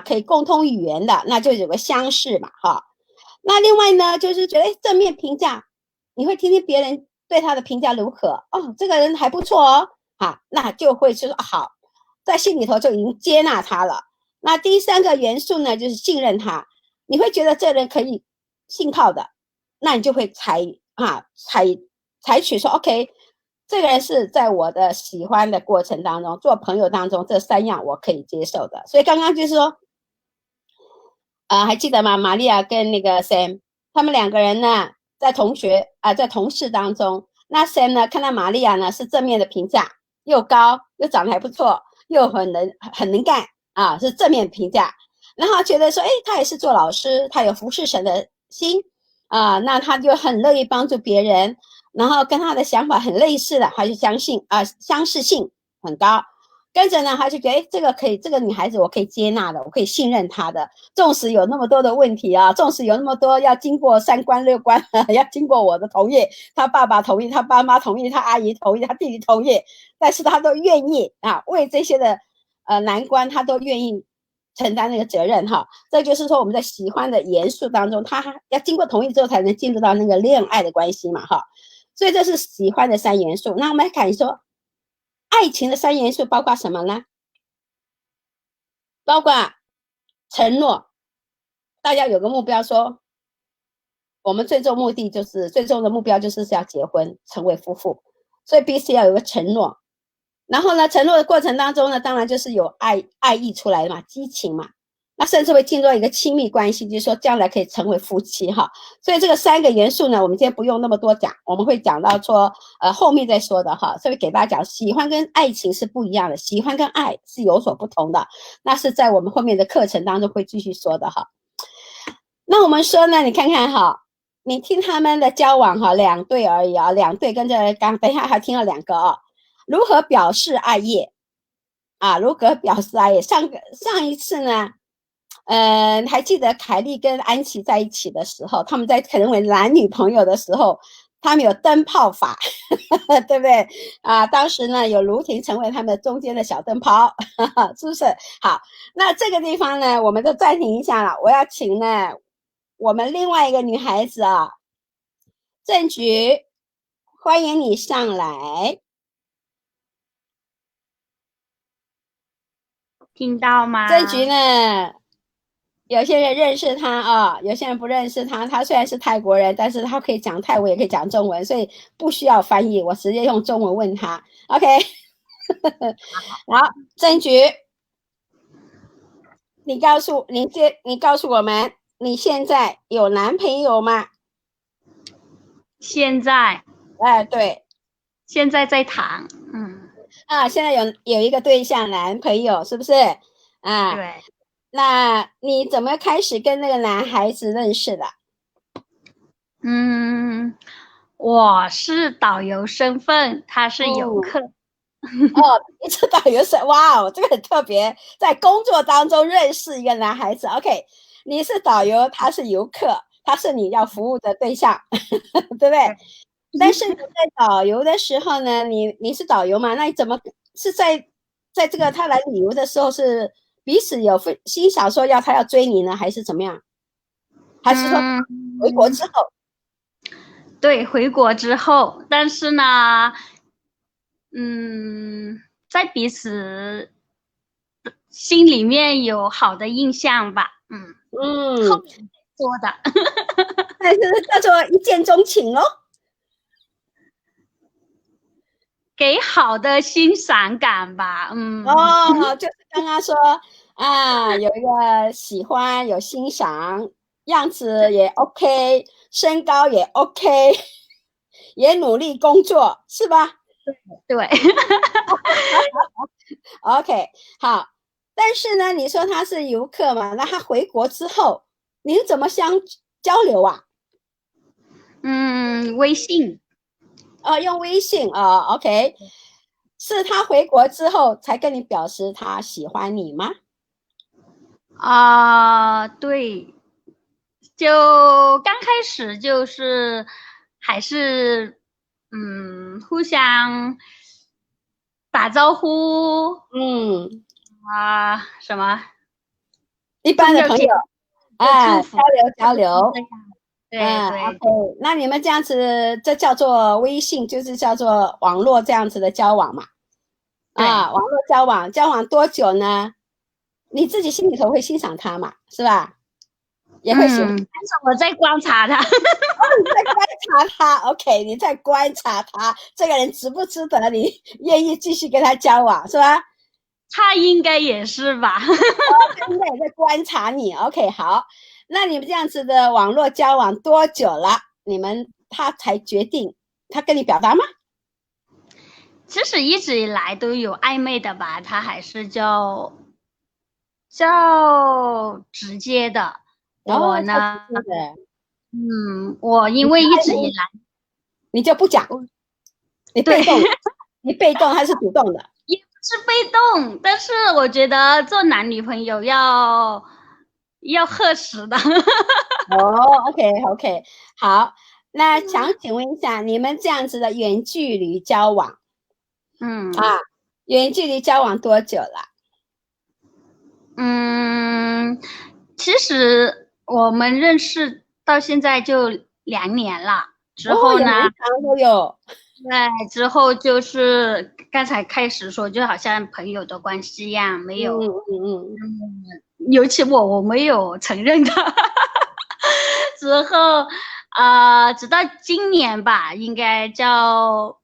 可以共通语言的，那就有个相似嘛那另外呢就是觉得正面评价，你会听听别人对他的评价如何这个人还不错那就会说好，在心里头就已经接纳他了。那第3个元素呢就是信任他，你会觉得这人可以信靠的，那你就会采取说 OK，这个人是在我的喜欢的过程当中，做朋友当中，这3样我可以接受的。所以刚刚就是说还记得吗？玛利亚跟那个 Sam 他们2个人呢在在同事当中，那 Sam 呢看到玛利亚呢是正面的评价，又高又长得还不错，又很能干是正面评价，然后觉得说他也是做老师，他有服侍神的心那他就很乐意帮助别人，然后跟他的想法很类似的，他就相似性很高。跟着呢，他就觉得，哎，这个可以，这个女孩子我可以接纳的，我可以信任她的。纵使有那么多的问题啊，纵使有那么多要经过3关6关，要经过我的同意，他爸爸同意，他爸妈同意，他阿姨同意，他弟弟同意，但是他都愿意啊，为这些的难关，他都愿意承担那个责任哈。这就是说我们在喜欢的元素当中，他要经过同意之后才能进入到那个恋爱的关系嘛哈。所以这是喜欢的3元素。那我们来看说，爱情的3元素包括什么呢？包括承诺，大家有个目标说，我们最终的目标就是要结婚，成为夫妇，所以彼此要有个承诺。然后呢，承诺的过程当中呢，当然就是有爱意出来嘛，激情嘛，那甚至会进入一个亲密关系，就是说将来可以成为夫妻哈。所以这个3个元素呢，我们今天不用那么多讲，我们会讲到说后面再说的哈。所以给大家讲，喜欢跟爱情是不一样的，喜欢跟爱是有所不同的，那是在我们后面的课程当中会继续说的哈。那我们说呢，你看看哈，你听他们的交往哈，2对而已啊，2对跟着等一下还听了2个啊，如何表示爱意啊？如何表示爱意？上一次呢，还记得凯莉跟安琪在一起的时候，他们在成为男女朋友的时候，他们有灯泡法，对不对啊？当时呢，有卢婷成为他们中间的小灯泡，是不是？好，那这个地方呢，我们就暂停一下了。我要请呢我们另外一个女孩子啊，郑菊，欢迎你上来。听到吗？郑菊呢，有些人认识他啊，有些人不认识他。他虽然是泰国人，但是他可以讲泰文，也可以讲中文，所以不需要翻译，我直接用中文问他。OK， 好，郑菊，你告诉我们，你现在有男朋友吗？现在，对，现在在谈，现在有一个对象，男朋友，是不是？啊，对。那你怎么开始跟那个男孩子认识的？我是导游身份，他是游客。你是导游身，哇哦，这个很特别，在工作当中认识一个男孩子。OK， 你是导游，他是游客，他是你要服务的对象，对不对？但是你在导游的时候呢，你是导游嘛？那你怎么是在这个他来旅游的时候是彼此有心想说他要追你呢，还是怎么样？还是说回国之后？对，回国之后，但是呢，在彼此心里面有好的印象吧，后面说的，但是叫做一见钟情哦。给好的欣赏感吧，就是刚刚说有一个喜欢，有欣赏，样子也 OK， 身高也 OK， 也努力工作，是吧？对。OK， 好。但是呢，你说他是游客嘛，那他回国之后，您怎么交流啊？微信。用微信OK， 是他回国之后才跟你表示他喜欢你吗？对，就刚开始就是还是互相打招呼，什么一般的朋友交流。对，那你们这样子，这叫做微信，就是叫做网络这样子的交往嘛？网络交往多久呢？你自己心里头会欣赏他嘛，是吧？也会喜欢。但是我在观察他。你在观察他 ，OK， 你在观察他，这个人值不值得你愿意继续跟他交往，是吧？他应该也是吧？他应该也在观察你 ，OK， 好。那你们这样子的网络交往多久了？他才决定他跟你表达吗？其实一直以来都有暧昧的吧，他还是较直接的。我呢，我因为一直以来你就不讲，你被动，你被动还是主动的？也不是被动，但是我觉得做男女朋友要合适的。哦，OK，好，那想请问一下，你们这样子的远距离交往，远距离交往多久了？其实我们认识到现在就2年了，之后呢，都有。对，之后就是刚才开始说，就好像朋友的关系一样，没有，尤其我没有承认的。之后直到今年吧，应该就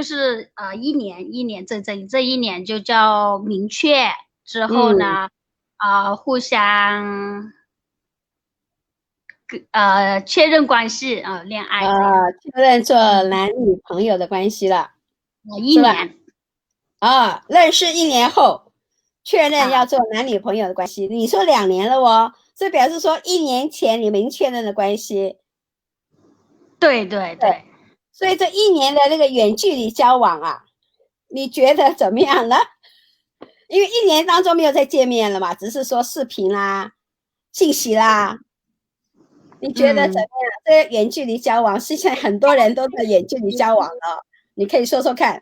是一年这一年就叫明确，之后呢互相确认关系恋爱确认做男女朋友的关系了，1年认识1年后确认要做男女朋友的关系，你说2年了哦，这表示说1年前你们确认的关系。对，所以这1年的那个远距离交往啊，你觉得怎么样呢？因为1年当中没有再见面了嘛，只是说视频啦、信息啦，你觉得怎么样？这个远距离交往，现在很多人都在远距离交往了，你可以说说看。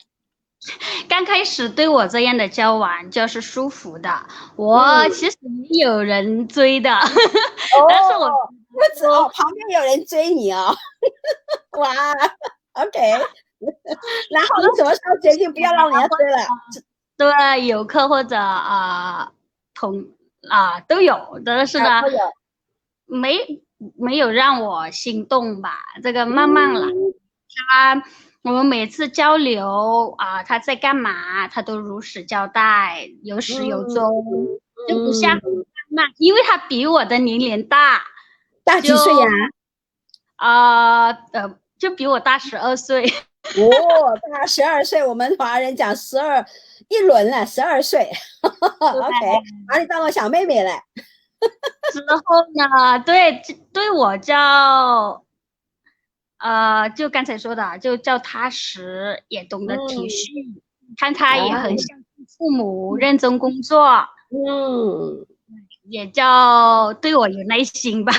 刚开始对我这样的交往就是舒服的，我其实也有人追的，但是我不止旁边有人追你哦。哇 ，OK。然后你什么时候决定不要让人家追了？对，游客或者都有，但是呢，没有让我心动吧，这个慢慢来。我们每次交流他在干嘛，他都如实交代，有始有终，就不像因为他比我的年龄大几岁呀？就比我大12岁。大12岁，我们华人讲12一轮了，12岁。OK， 把你当我小妹妹了。之后呢，对我叫就刚才说的，就叫踏实，也懂得体恤，看他也很像父母，认真工作，也叫对我有耐心吧。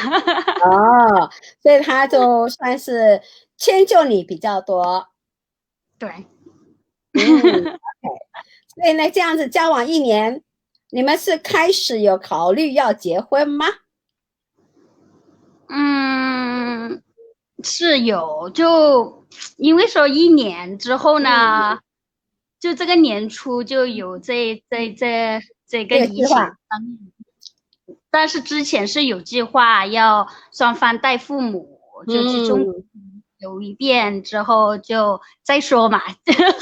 所以他就算是迁就你比较多。对。OK， 所以呢，这样子交往1年，你们是开始有考虑要结婚吗？是有，就因为说1年之后呢，就这个年初就有这个疫情，但是之前是有计划要双方带父母，就去中国游一遍之后就再说嘛，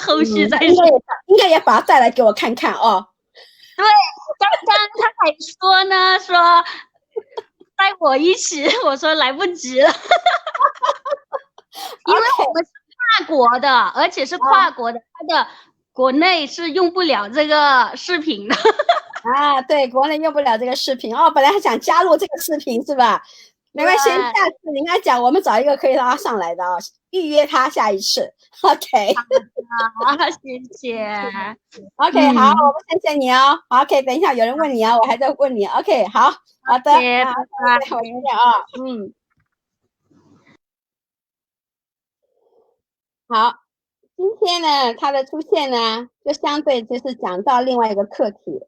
后续再说。应该也把他带来给我看看哦。对，刚刚他还说呢，说带我一起，我说来不及了。因为我们是跨国的，而且是跨国的，它的国内是用不了这个视频的。对，国内用不了这个视频本来还想加入这个视频是吧？没关系，下次你跟他讲，我们找一个可以让他上来的预约他下一次。OK， 好，谢谢。OK， 好，我们谢谢你哦。OK， 等一下有人问你我还在问你。OK， 好的，拜拜。我听见好，今天呢，他的出现呢，就相对就是讲到另外一个课题，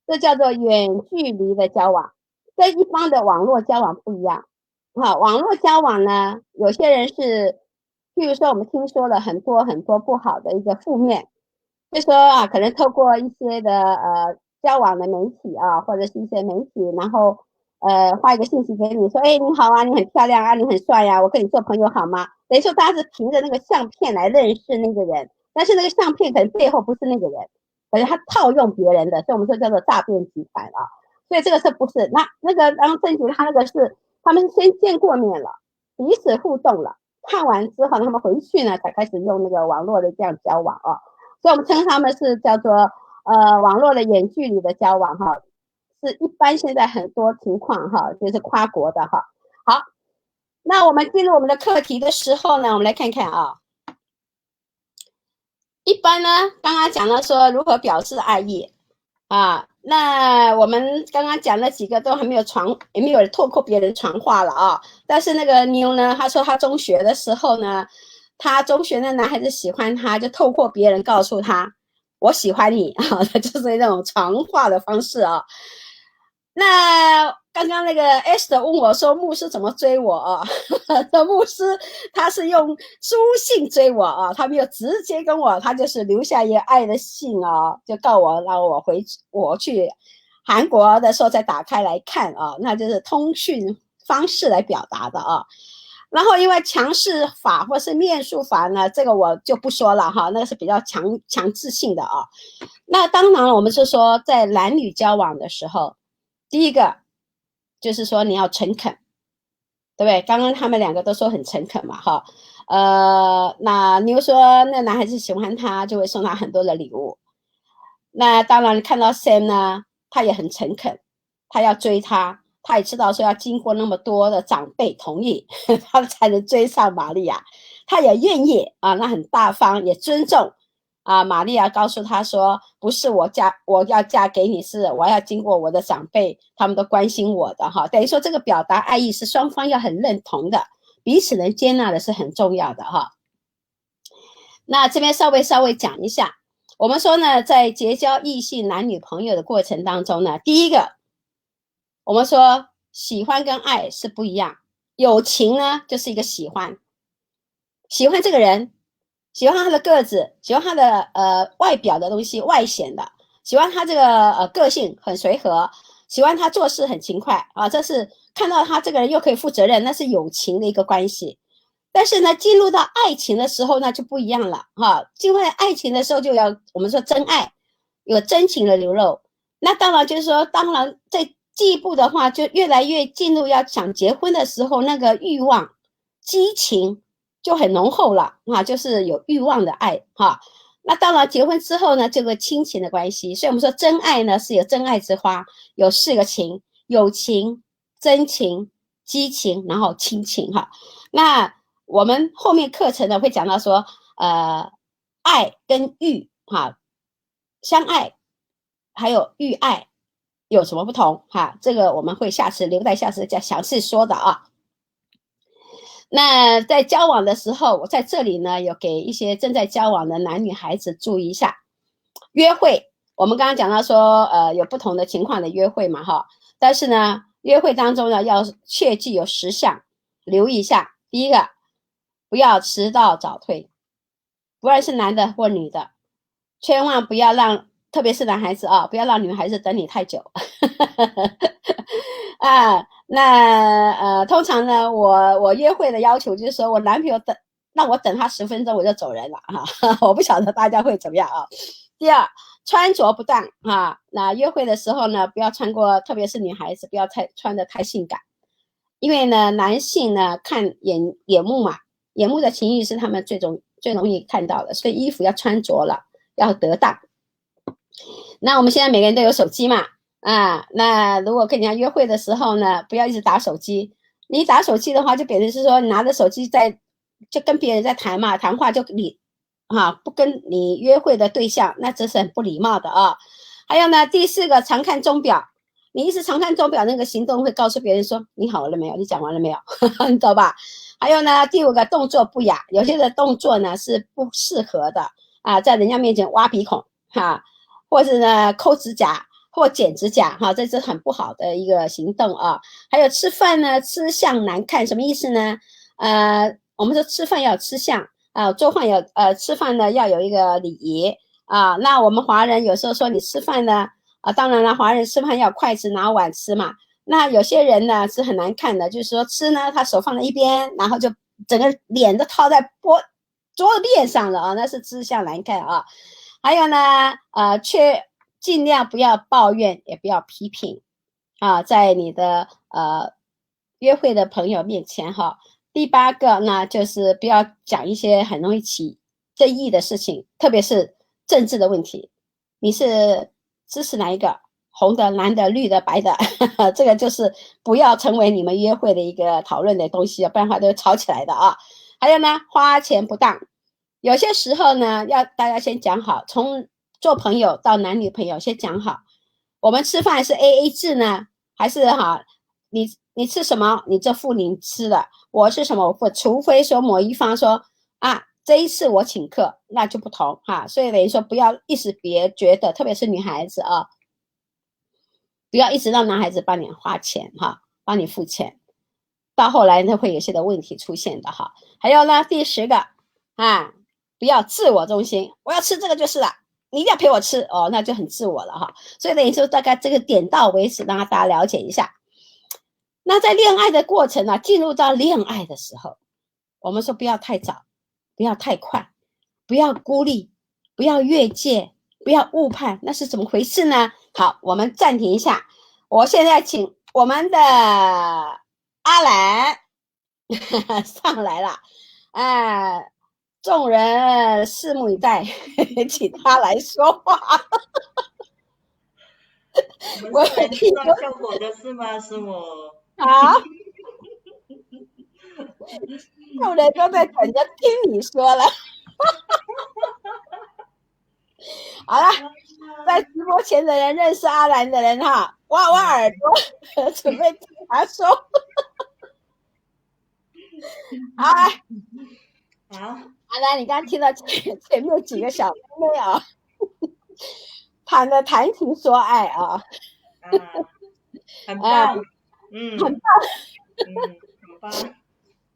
这叫做远距离的交往，跟一般的网络交往不一样。网络交往呢，有些人是，譬如说我们听说了很多很多不好的一个负面，就说可能透过一些的交往的媒体或者是一些媒体，然后发一个信息给你说，你好啊，你很漂亮啊，你很帅啊，我跟你做朋友好吗？等于说大家是凭着那个相片来认识那个人，但是那个相片可能背后不是那个人，可是他套用别人的，所以我们说叫做诈骗集团所以这个是不是？那个然后证据他那个是他们先见过面了，彼此互动了，看完之后他们回去呢才开始用那个网络的这样交往所以我们称他们是叫做网络的远距离的交往是一般现在很多情况就是跨国的好，那我们进入我们的课题的时候呢，我们来看看一一般呢，刚刚讲了说如何表示爱意啊，那我们刚刚讲了几个都还没有也没有透过别人传话了啊。但是那个妞呢，她说她中学的时候呢，她中学的男孩子喜欢她，就透过别人告诉她我喜欢你啊，就是那种传话的方式啊。那刚刚那个 Esther 问我说牧师怎么追我啊？牧师他是用书信追我啊，他没有直接跟我，他就是留下一个爱的信啊，就告我让我去韩国的时候再打开来看啊，那就是通讯方式来表达的啊。然后因为强势法或是面术法呢，这个我就不说了哈，那个是比较强制性的啊。那当然我们是说在男女交往的时候，第一个就是说你要诚恳，对不对？刚刚他们两个都说很诚恳嘛哈。那你又说那男孩子喜欢他，就会送他很多的礼物。那当然看到 Sam 呢，他也很诚恳，他要追他，他也知道说要经过那么多的长辈同意他才能追上玛利亚，他也愿意啊，那很大方，也尊重啊。玛利亚告诉他说不是我要嫁给你，是我要经过我的长辈，他们都关心我的哈。等于说这个表达爱意是双方要很认同的，彼此能接纳的是很重要的哈。那这边稍微讲一下，我们说呢，在结交异性男女朋友的过程当中呢，第一个我们说喜欢跟爱是不一样，友情呢就是一个喜欢这个人，喜欢他的个子，喜欢他的外表的东西，外显的，喜欢他这个个性很随和，喜欢他做事很勤快啊，这是看到他这个人又可以负责任，那是友情的一个关系。但是呢，进入到爱情的时候呢就不一样了哈。进入爱情的时候就要我们说真爱，有真情的流露。那当然就是说，当然在进一步的话，就越来越进入要想结婚的时候，那个欲望、激情就很浓厚了啊，就是有欲望的爱哈。那当然结婚之后呢，这个亲情的关系，所以我们说真爱呢是有真爱之花，有4个情：友情、真情、激情，然后亲情哈。那我们后面课程呢会讲到说，爱跟欲哈，相爱还有欲爱有什么不同哈？这个我们会留待下次再详细说的啊。那在交往的时候，我在这里呢有给一些正在交往的男女孩子注意一下，约会我们刚刚讲到说，有不同的情况的约会嘛哈，但是呢，约会当中呢要切记有10项留意一下。第一个，不要迟到早退，不论是男的或女的，千万不要让，特别是男孩子啊，不要让女孩子等你太久啊。那通常呢，我约会的要求就是说我男朋友让我等他10分钟我就走人了哈，我不晓得大家会怎么样啊。第二，穿着不当啊，那约会的时候呢，不要穿过，特别是女孩子不要穿得太性感，因为呢男性呢看眼目嘛，眼目的情欲是他们最容易看到的，所以衣服要穿着了要得当。那我们现在每个人都有手机嘛啊，那如果跟人家约会的时候呢，不要一直打手机，你打手机的话就变成是说你拿着手机就跟别人在谈嘛，谈话就不跟你约会的对象，那这是很不礼貌的啊。还有呢，第4个，常看钟表，你一直常看钟表，那个行动会告诉别人说你好了没有，你讲完了没有你懂吧？还有呢，第5个，动作不雅，有些的动作呢是不适合的啊，在人家面前挖鼻孔哈，或者呢抠指甲或剪指甲哈，这是很不好的一个行动啊。还有吃饭呢，吃相难看，什么意思呢？我们说吃饭要有吃相啊，做饭吃饭呢要有一个礼仪啊。那我们华人有时候说你吃饭呢当然了，华人吃饭要筷子拿碗吃嘛。那有些人呢是很难看的，就是说吃呢，他手放在一边，然后就整个脸都套在桌面上了啊，那是吃相难看啊。还有呢，尽量不要抱怨，也不要批评啊，在你的约会的朋友面前哈。第8个呢，就是不要讲一些很容易起争议的事情，特别是政治的问题。你是支持哪一个？红的、蓝的、绿的、白的这个就是不要成为你们约会的一个讨论的东西，不然的话都会吵起来的啊。还有呢，花钱不当有些时候呢，要大家先讲好，从做朋友到男女朋友先讲好，我们吃饭是 AA 制呢，还是你吃什么你就付你吃的，我是什么我付，除非说某一方说啊这一次我请客，那就不同哈。所以等于说不要一时别觉得，特别是女孩子啊，不要一直让男孩子帮你花钱哈，帮你付钱，到后来呢会有些的问题出现的哈。还有呢，第10个啊，不要自我中心，我要吃这个就是了，你一定要陪我吃哦，那就很自我了哈。所以等于说大概这个点到为止，让大家了解一下。那在恋爱的过程呢，进入到恋爱的时候，我们说不要太早，不要太快，不要孤立，不要越界，不要误判，那是怎么回事呢？好，我们暂停一下，我现在请我们的阿兰上来了，众人拭目以待，请他来说话。我们是来制造效果的是吗，师母？好，众人都在等着听你说了。好了，在直播前的人认识阿兰的人哈，挖挖耳朵，准备听他说。好，阿兰，你刚刚听到前面几个小妹妹啊，谈情说爱啊，很棒，很棒，很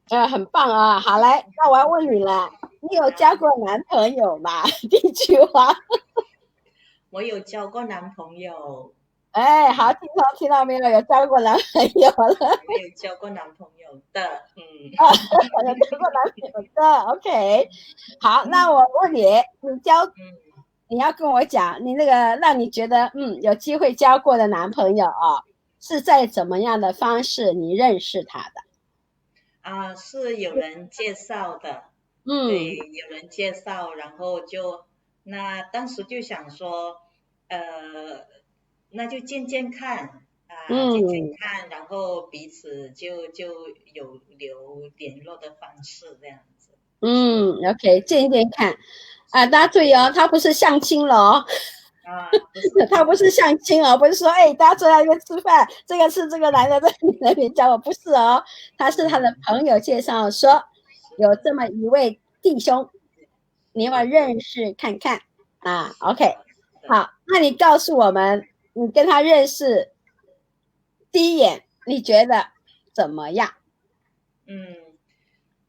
棒，很棒啊！好来，那我要问你了，你有交过男朋友吗？第一句话。我有交过男朋友。哎，好，听到没有？有交过男朋友了。我有交过男朋友的，有交过男朋友的 ，OK。好，那我问你，你要跟我讲，你那个让你觉得有机会交过的男朋友啊，是在怎么样的方式你认识他的？是有人介绍的，对，有人介绍，然后那当时就想说，那就见见看见见看，然后彼此就有留联络的方式这样子。OK， 见见看大家注意哦，他不是相亲了哦。他不是相亲哦，不是说大家坐在那边吃饭，这个是这个男的在你那边教我，不是哦，他是他的朋友介绍说有这么一位弟兄，你要不要认识看看？OK， 好，那你告诉我们，你跟他认识第一眼，你觉得怎么样？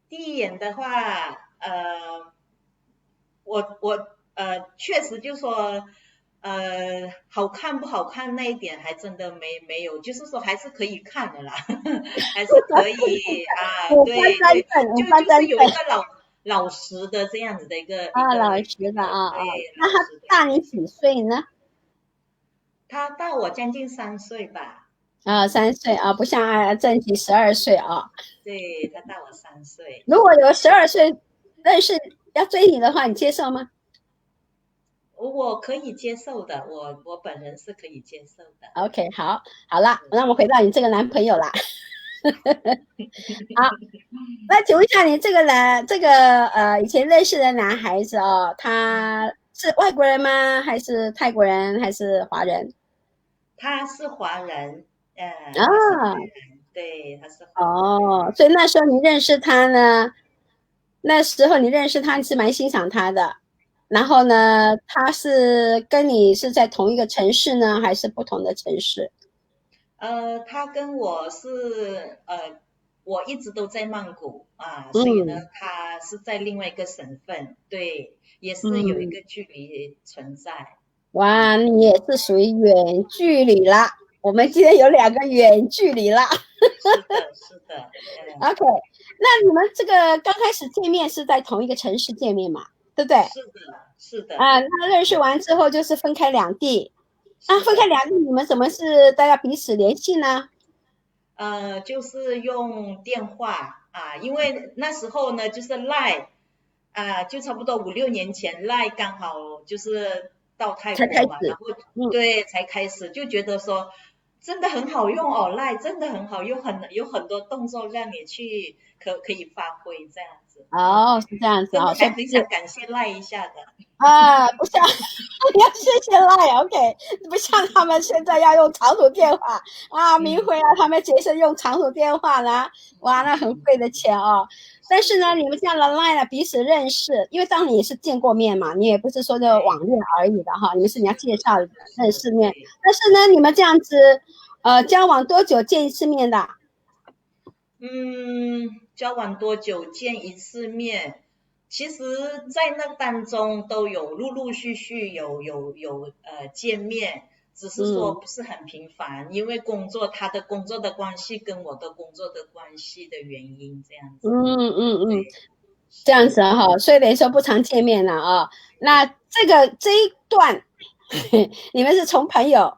第一眼的话，我确实就说。好看不好看那一点还真的没有，就是说还是可以看的啦，还是可以对，就是有一个老实的这样子的一个老实的那他大你几岁呢？他大我将近3岁吧。3岁不像正熙12岁啊。对，他大我3岁。如果有12岁认识要追你的话，你接受吗？我可以接受的，我本人是可以接受的。OK， 好了，那我们回到你这个男朋友啦。好，那请问一下，你这个以前认识的男孩子他是外国人吗？还是泰国人？还是华人？他是华人，对，他是华人。所以那时候你认识他呢？那时候你认识他，你是蛮欣赏他的。然后呢，他是跟你是在同一个城市呢，还是不同的城市？他跟我是我一直都在曼谷所以呢，他是在另外一个省份，对，也是有一个距离存在。哇，你也是属于远距离啦。我们今天有2个远距离啦。是的。OK， 那你们这个刚开始见面是在同一个城市见面嘛？对不对？是的。那认识完之后就是分开两地。分开两地，你们怎么是大家彼此联系呢？就是用电话因为那时候呢，就是 LINE 就差不多5、6年前 LINE 刚好就是到泰国嘛，然后对才开始就觉得说真的很好用哦，赖真的很好用，有很多动作让你去可以发挥这样子。哦，是这样子哦，真的还很想感谢赖一下的。不像你要谢谢赖 ，OK， 不像他们现在要用长途电话啊，明回啊，他们节省用长途电话啦，哇，那很贵的钱哦。但是呢，你们这样的 line 呢，彼此认识，因为当然也是见过面嘛，你也不是说这网恋而已的哈，你们是人家介绍认识面。但是呢，你们这样子，交往多久见一次面的？交往多久见一次面？其实，在那当中都有陆陆续续有见面，只是说不是很频繁，因为他的工作的关系跟我的工作的关系的原因，这样子。这样子哈，所以等于说不常见面了啊。那这一段，你们是从朋友，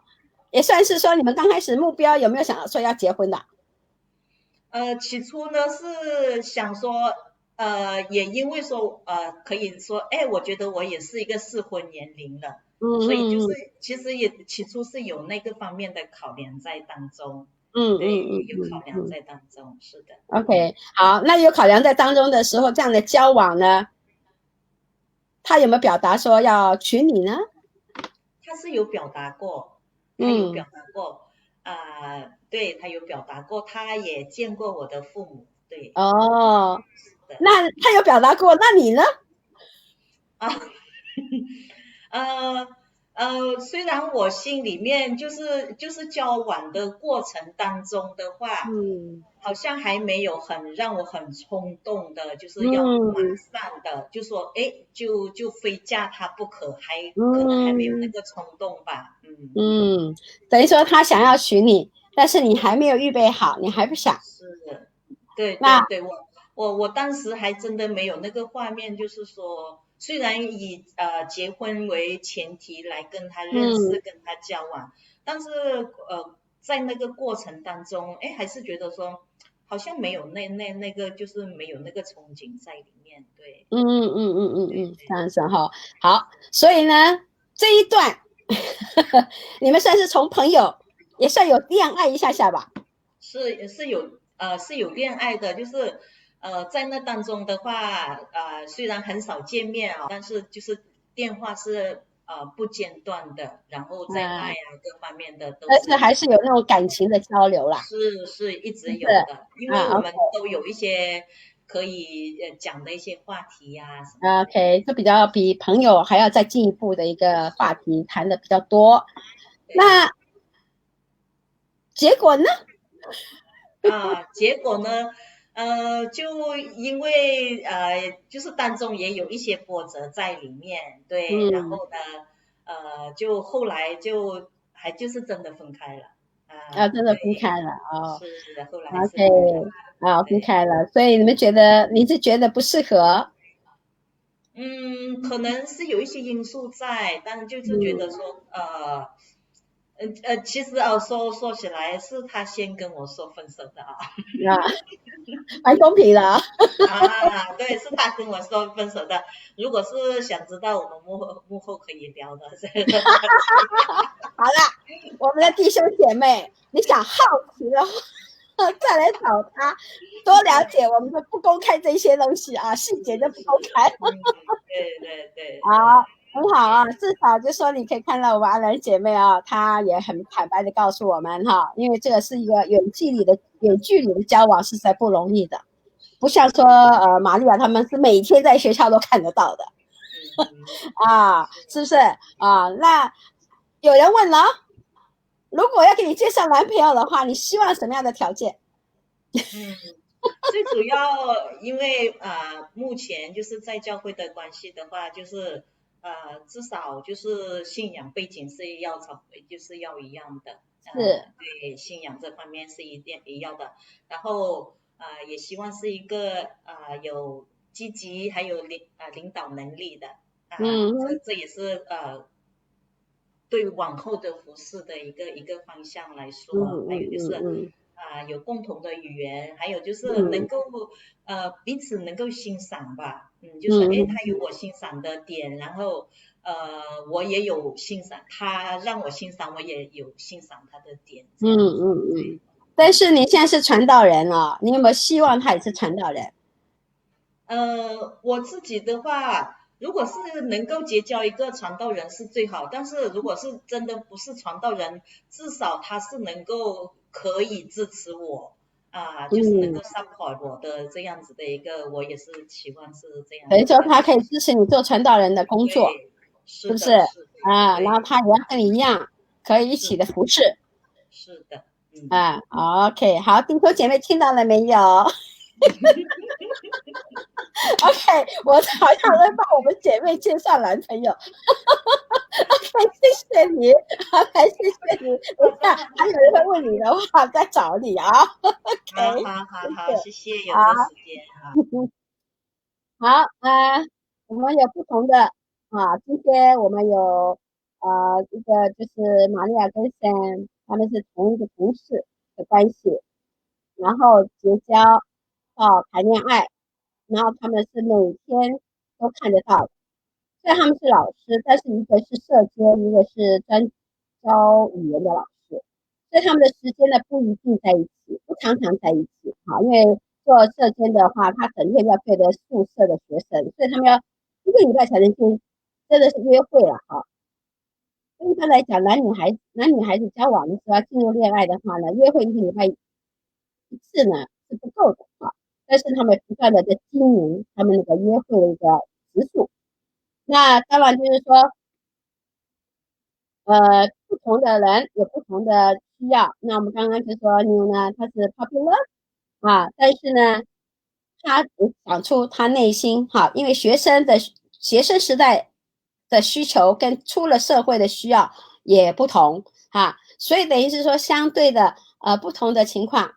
也算是说你们刚开始目标有没有想说要结婚的？起初呢是想说。也因为说可以说，我觉得我也是一个适婚年龄了，所以就是其实也起初是有那个方面的考量在当中，有考量在当中，是的。OK， 好，那有考量在当中的时候，这样的交往呢，他有没有表达说要娶你呢？他是有表达过，对，他有表达过，他也见过我的父母，对。哦。那他有表达过，那你呢？虽然我心里面就是交往的过程当中的话，好像还没有让我很冲动的，就是要马上的就说，就非嫁他不可，可能还没有那个冲动吧。等于说他想要娶你，但是你还没有预备好，你还不想。是，对，我当时还真的没有那个画面，就是说，虽然以结婚为前提来跟他认识、跟他交往，但是在那个过程当中，还是觉得说好像没有那个就是没有那个憧憬在里面，对。这样子哈，好，所以呢这一段你们算是从朋友也算有恋爱一下下吧？是有恋爱的，就是。在那当中的话，虽然很少见面啊，但是就是电话是不间断的，然后在爱各方面的都是。但是还是有那种感情的交流啦。是一直有的，因为我们都有一些可以讲的一些话题呀。OK， 就比朋友还要再进一步的一个话题谈的比较多。那结果呢？结果呢？就因为就是当中也有一些波折在里面，对，然后呢，就后来就是真的分开了，真的分开了哦，是后来 OK， 分开了，所以你是觉得不适合？可能是有一些因素在，但就是觉得说其实说起来是他先跟我说分手的蛮公平的对，是他跟我说分手的。如果是想知道，我们幕后可以聊的。好了，我们的弟兄姐妹，你想好奇的话，再来找他多了解，我们就不公开这些东西啊，细节就不公开。对。好。很好啊，至少就说你可以看到我们阿兰姐妹啊，她也很坦白的告诉我们哈，因为这个是一个远距离的交往，是实在不容易的，不像说玛利亚他们是每天在学校都看得到的是不是那有人问了，如果要给你介绍男朋友的话，你希望什么样的条件？最主要因为目前就是在教会的关系的话，就是至少就是信仰背景是就是要一样的，对，信仰这方面是一样的，然后也希望是一个有积极还有领导能力的这也是对往后的服事的一个方向来说，还有就是有共同的语言，还有就是能够彼此能够欣赏吧。就说他有我欣赏的点，然后我也有欣赏他，让我欣赏，我也有欣赏他的点。但是你现在是传道人了，你有没有希望他也是传道人？我自己的话，如果是能够结交一个传道人是最好，但是如果是真的不是传道人，至少他是能够可以支持我就是能够 support 我的这样子的一个，我也是期望是这样。等于说他可以支持你做传道人的工作，是不是啊？然后他也要跟你一样，可以一起的服侍。是的。OK， 好，弟兄姐妹听到了没有？OK， 我好像在帮我们姐妹介绍男朋友。OK， 谢谢你 ，OK， 谢谢你。等一下还有人会问你的话，再找你啊。OK， 好，谢谢，有这时间好，我们有不同的今天我们有一个就是玛利亚跟Sam，他们是同一个同事的关系，然后结交到谈恋爱，然后他们是每天都看得到的。虽然他们是老师，但是一个是社监，一个是专教语言的老师，所以他们的时间呢不一定在一起，不常常在一起因为做社监的话，他整天要对着宿舍的学生，所以他们要一个礼拜才能见，真的是约会了一般来讲，男女孩子交往的时候要进入恋爱的话呢，约会一个礼拜一次呢是不够的但是他们不断的在经营他们那个约会的一个时数。那当然就是说，不同的人有不同的需要。那我们刚刚就说妞呢，他是 popular 但是呢，他讲出他内心因为学生时代的需求跟出了社会的需要也不同所以等于是说相对的不同的情况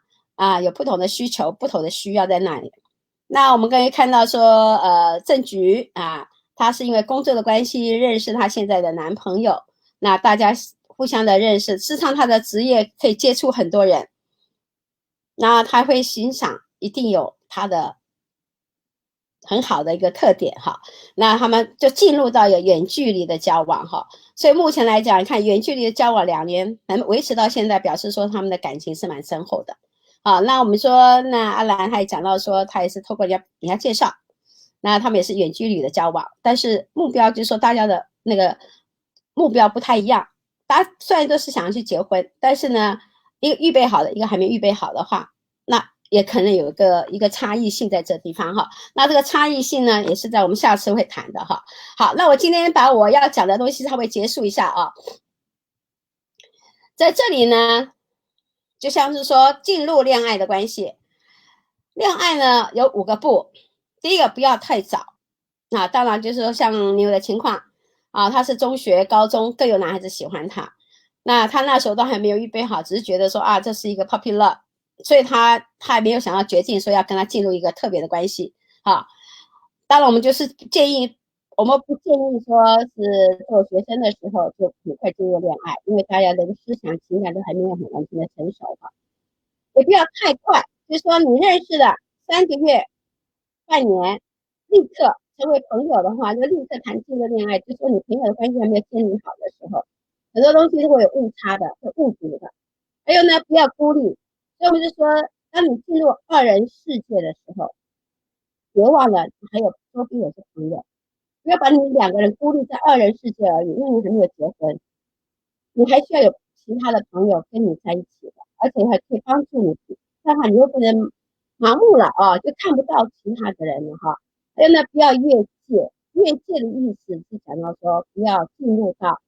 有不同的需求，不同的需要在那里。那我们刚才看到说郑菊她是因为工作的关系认识她现在的男朋友，那大家互相的认识，事实上她的职业可以接触很多人，那她会欣赏一定有她的很好的一个特点那他们就进入到有远距离的交往所以目前来讲，看远距离的交往2年能维持到现在，表示说他们的感情是蛮深厚的那我们说，那阿兰还讲到说，他也是透过人家介绍，那他们也是远距离的交往，但是目标就是说大家的那个目标不太一样。大家虽然都是想要去结婚，但是呢，一个预备好的，一个还没预备好的话，那也可能有一个差异性在这地方那这个差异性呢，也是在我们下次会谈的好，那我今天把我要讲的东西稍微结束一下在这里呢。就像是说进入恋爱的关系，恋爱呢有5个步。第一个不要太早当然就是说像你有的情况他是中学高中更有男孩子喜欢他，那他那时候都还没有预备好，只是觉得说这是一个 puppy love， 所以他还没有想要决定说要跟他进入一个特别的关系当然我们就是建议，我们不建议说是做学生的时候就很快进入恋爱，因为大家的思想情感都还没有很完全的成熟也不要太快，就是说你认识了3个月、半年，立刻成为朋友的话，就立刻谈进入恋爱，就是说你朋友的关系还没有建立好的时候，很多东西是会有误差的，会误读的。还有呢，不要孤立，所以我们就说，当你进入2人世界的时候，别忘了还有周边有些朋友，不要把你2个人孤立在2人世界而已，因为你还没有结婚，你还需要有其他的朋友跟你在一起的，而且还可以帮助你，这样的话你又不能盲目了就看不到其他的人了还有呢，不要越界，越界的意思是讲到说不要进入到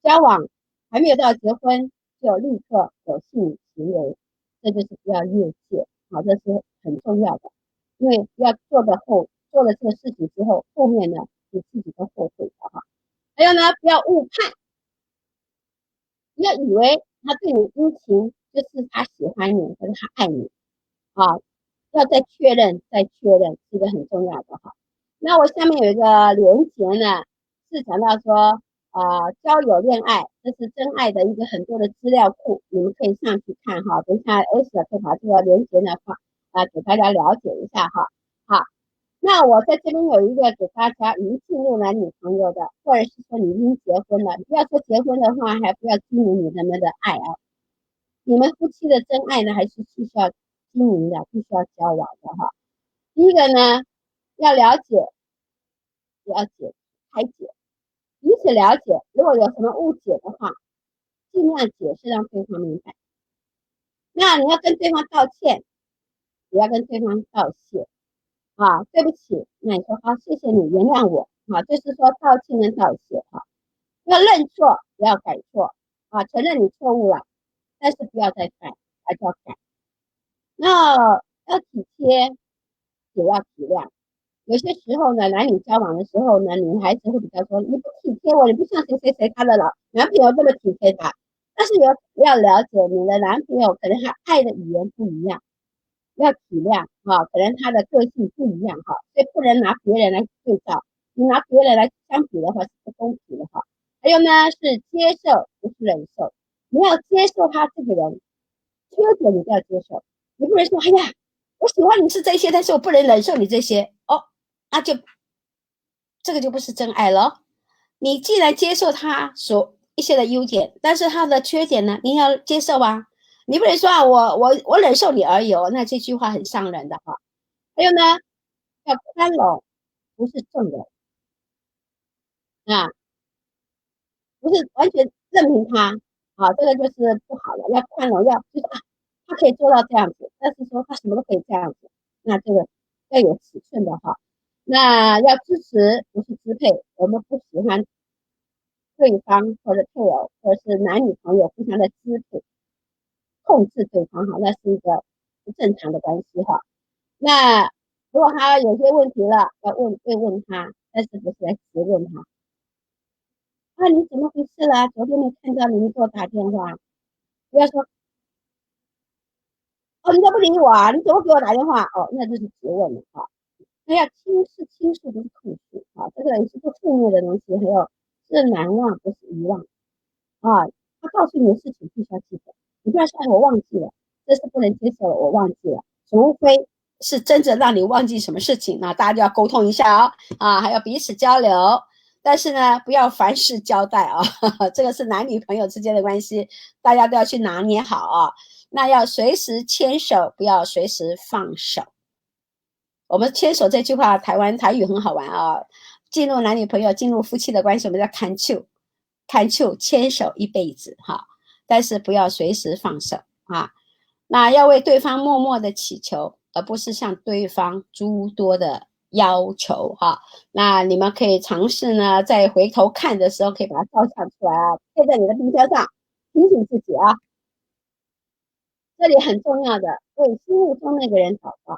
交往，还没有到结婚就立刻有性行为，这就是不要越界这是很重要的，因为不要做了这个事情之后，后面呢你自己都后悔的还有呢，不要误判，不要以为他对你殷勤就是他喜欢你或者他爱你要再确认这个很重要的那我下面有一个连结呢，是讲到说交友恋爱，这是真爱的一个很多的资料库，你们可以上去看等一下 S 可以把这个连结呢给大家了解一下好，那我在这边有一个给大家已经进入男女朋友的，或者是说你已经结婚了，不要说结婚的话，还不要经营你们的爱啊。你们夫妻的真爱呢，还是需要经营的，必须要交往的哈。第一个呢，要了解，了解，开解，彼此了解。如果有什么误解的话，尽量解释让对方明白。那你要跟对方道歉，也要跟对方道谢啊，对不起，那你说好，谢谢你原谅我啊，就是说道歉跟道谢啊，要认错，不要改错啊，承认你错误了，但是不要再犯，还是要改。那要体贴，也要体谅。有些时候呢，男女交往的时候呢，女孩子会比较说，你不体贴我，你不像谁谁谁他的男朋友这么体贴他。但是要了解你的男朋友可能他爱的语言不一样，要体谅啊，可能他的个性不一样哈，所以不能拿别人来对照，你拿别人来相比的话是不公平的哈。还有呢是接受，不是忍受，你要接受他这个人缺点，你就要接受，你不能说哎呀，我喜欢你是这些，但是我不能忍受你这些哦，那就这个就不是真爱了。你既然接受他所一些的优点，但是他的缺点呢，你要接受啊。你不能说啊，我忍受你而已哦，那这句话很伤人的哈。还有呢，要宽容，不是纵容啊，不是完全任凭他啊，这个就是不好了。要宽容，就是啊，他可以做到这样子，但是说他什么都可以这样子，那这个要有尺寸的哈。那要支持，不是支配。我们不喜欢对方或者配偶或者是男女朋友互相的支配、控制对方哈，那是一个不正常的关系哈。那如果他有些问题了，要问他，但是不是来质问他。啊，你怎么回事了？昨天没看到你给我打电话，不要说哦，你都不理我啊？你怎么给我打电话？哦，那就是质问了啊。那要倾诉，不是控诉啊，这个也是不负面的东西。还有是难忘，不是遗忘啊。他告诉你的事情必须要记得，你不要说哎我忘记了，这是不能接受的，我忘记了。除非是真正让你忘记什么事情，那大家就要沟通一下哦啊，还要彼此交流。但是呢，不要凡事交代啊，这个是男女朋友之间的关系，大家都要去拿捏好啊。那要随时牵手，不要随时放手。我们牵手这句话，台语很好玩啊。进入男女朋友、进入夫妻的关系，我们叫看手，牵手一辈子哈。但是不要随时放手啊。那要为对方默默的祈求，而不是向对方诸多的要求哈。那你们可以尝试呢，在回头看的时候，可以把它照相出来啊，贴在你的冰箱上，提醒自己啊。这里很重要的，为心目中那个人祷告。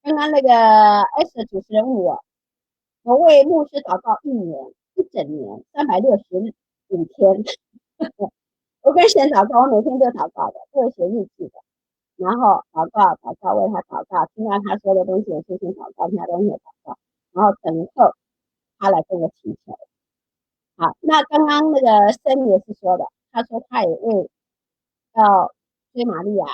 刚刚那个 S 的主持人问我为牧师祷告一整年365天我跟神祷告，我每天都祷告的，都有写日记的，然后祷告，为他祷告，听到他说的东西我就先祷告，听他东西祷告，然后等候他来跟我祈求。好，那刚刚那个森也是说的，他说他也为要追玛利亚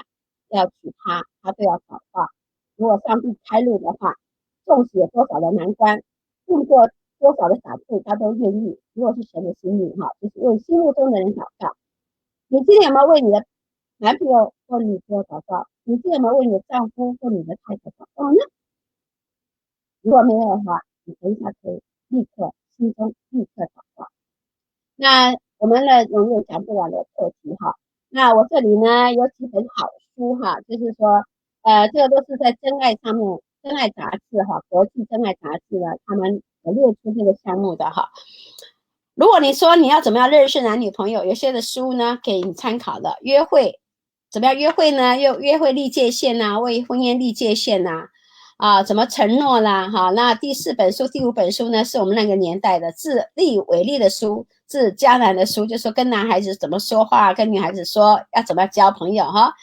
要娶他都要祷告。如果上帝开路的话，纵使有多少的难关，度过多少的闪退，他都愿意。如果是神的心意哈，就是为心目中的人祷告。你今天有没有为你的男朋友或女朋友祷告？你今天有没有为你的丈夫或你的太太祷告呢？如果没有的话，你等一下可以心中立刻祷告。那我们呢永远讲不完的课题哈。那我这里呢有几本好书哈，就是说这个都是在真爱上面，真爱杂志哈，国际真爱杂志呢，他们有列出这个项目的哈。如果你说你要怎么样认识男女朋友，有些的书呢给你参考的。约会怎么样约会呢？约会立界限呐，为婚姻立界限呐，怎么承诺啦哈。那第4本书、第5本书呢，是我们那个年代的自立为例的书，自迦南的书，就说跟男孩子怎么说话，跟女孩子说要怎么交朋友哈。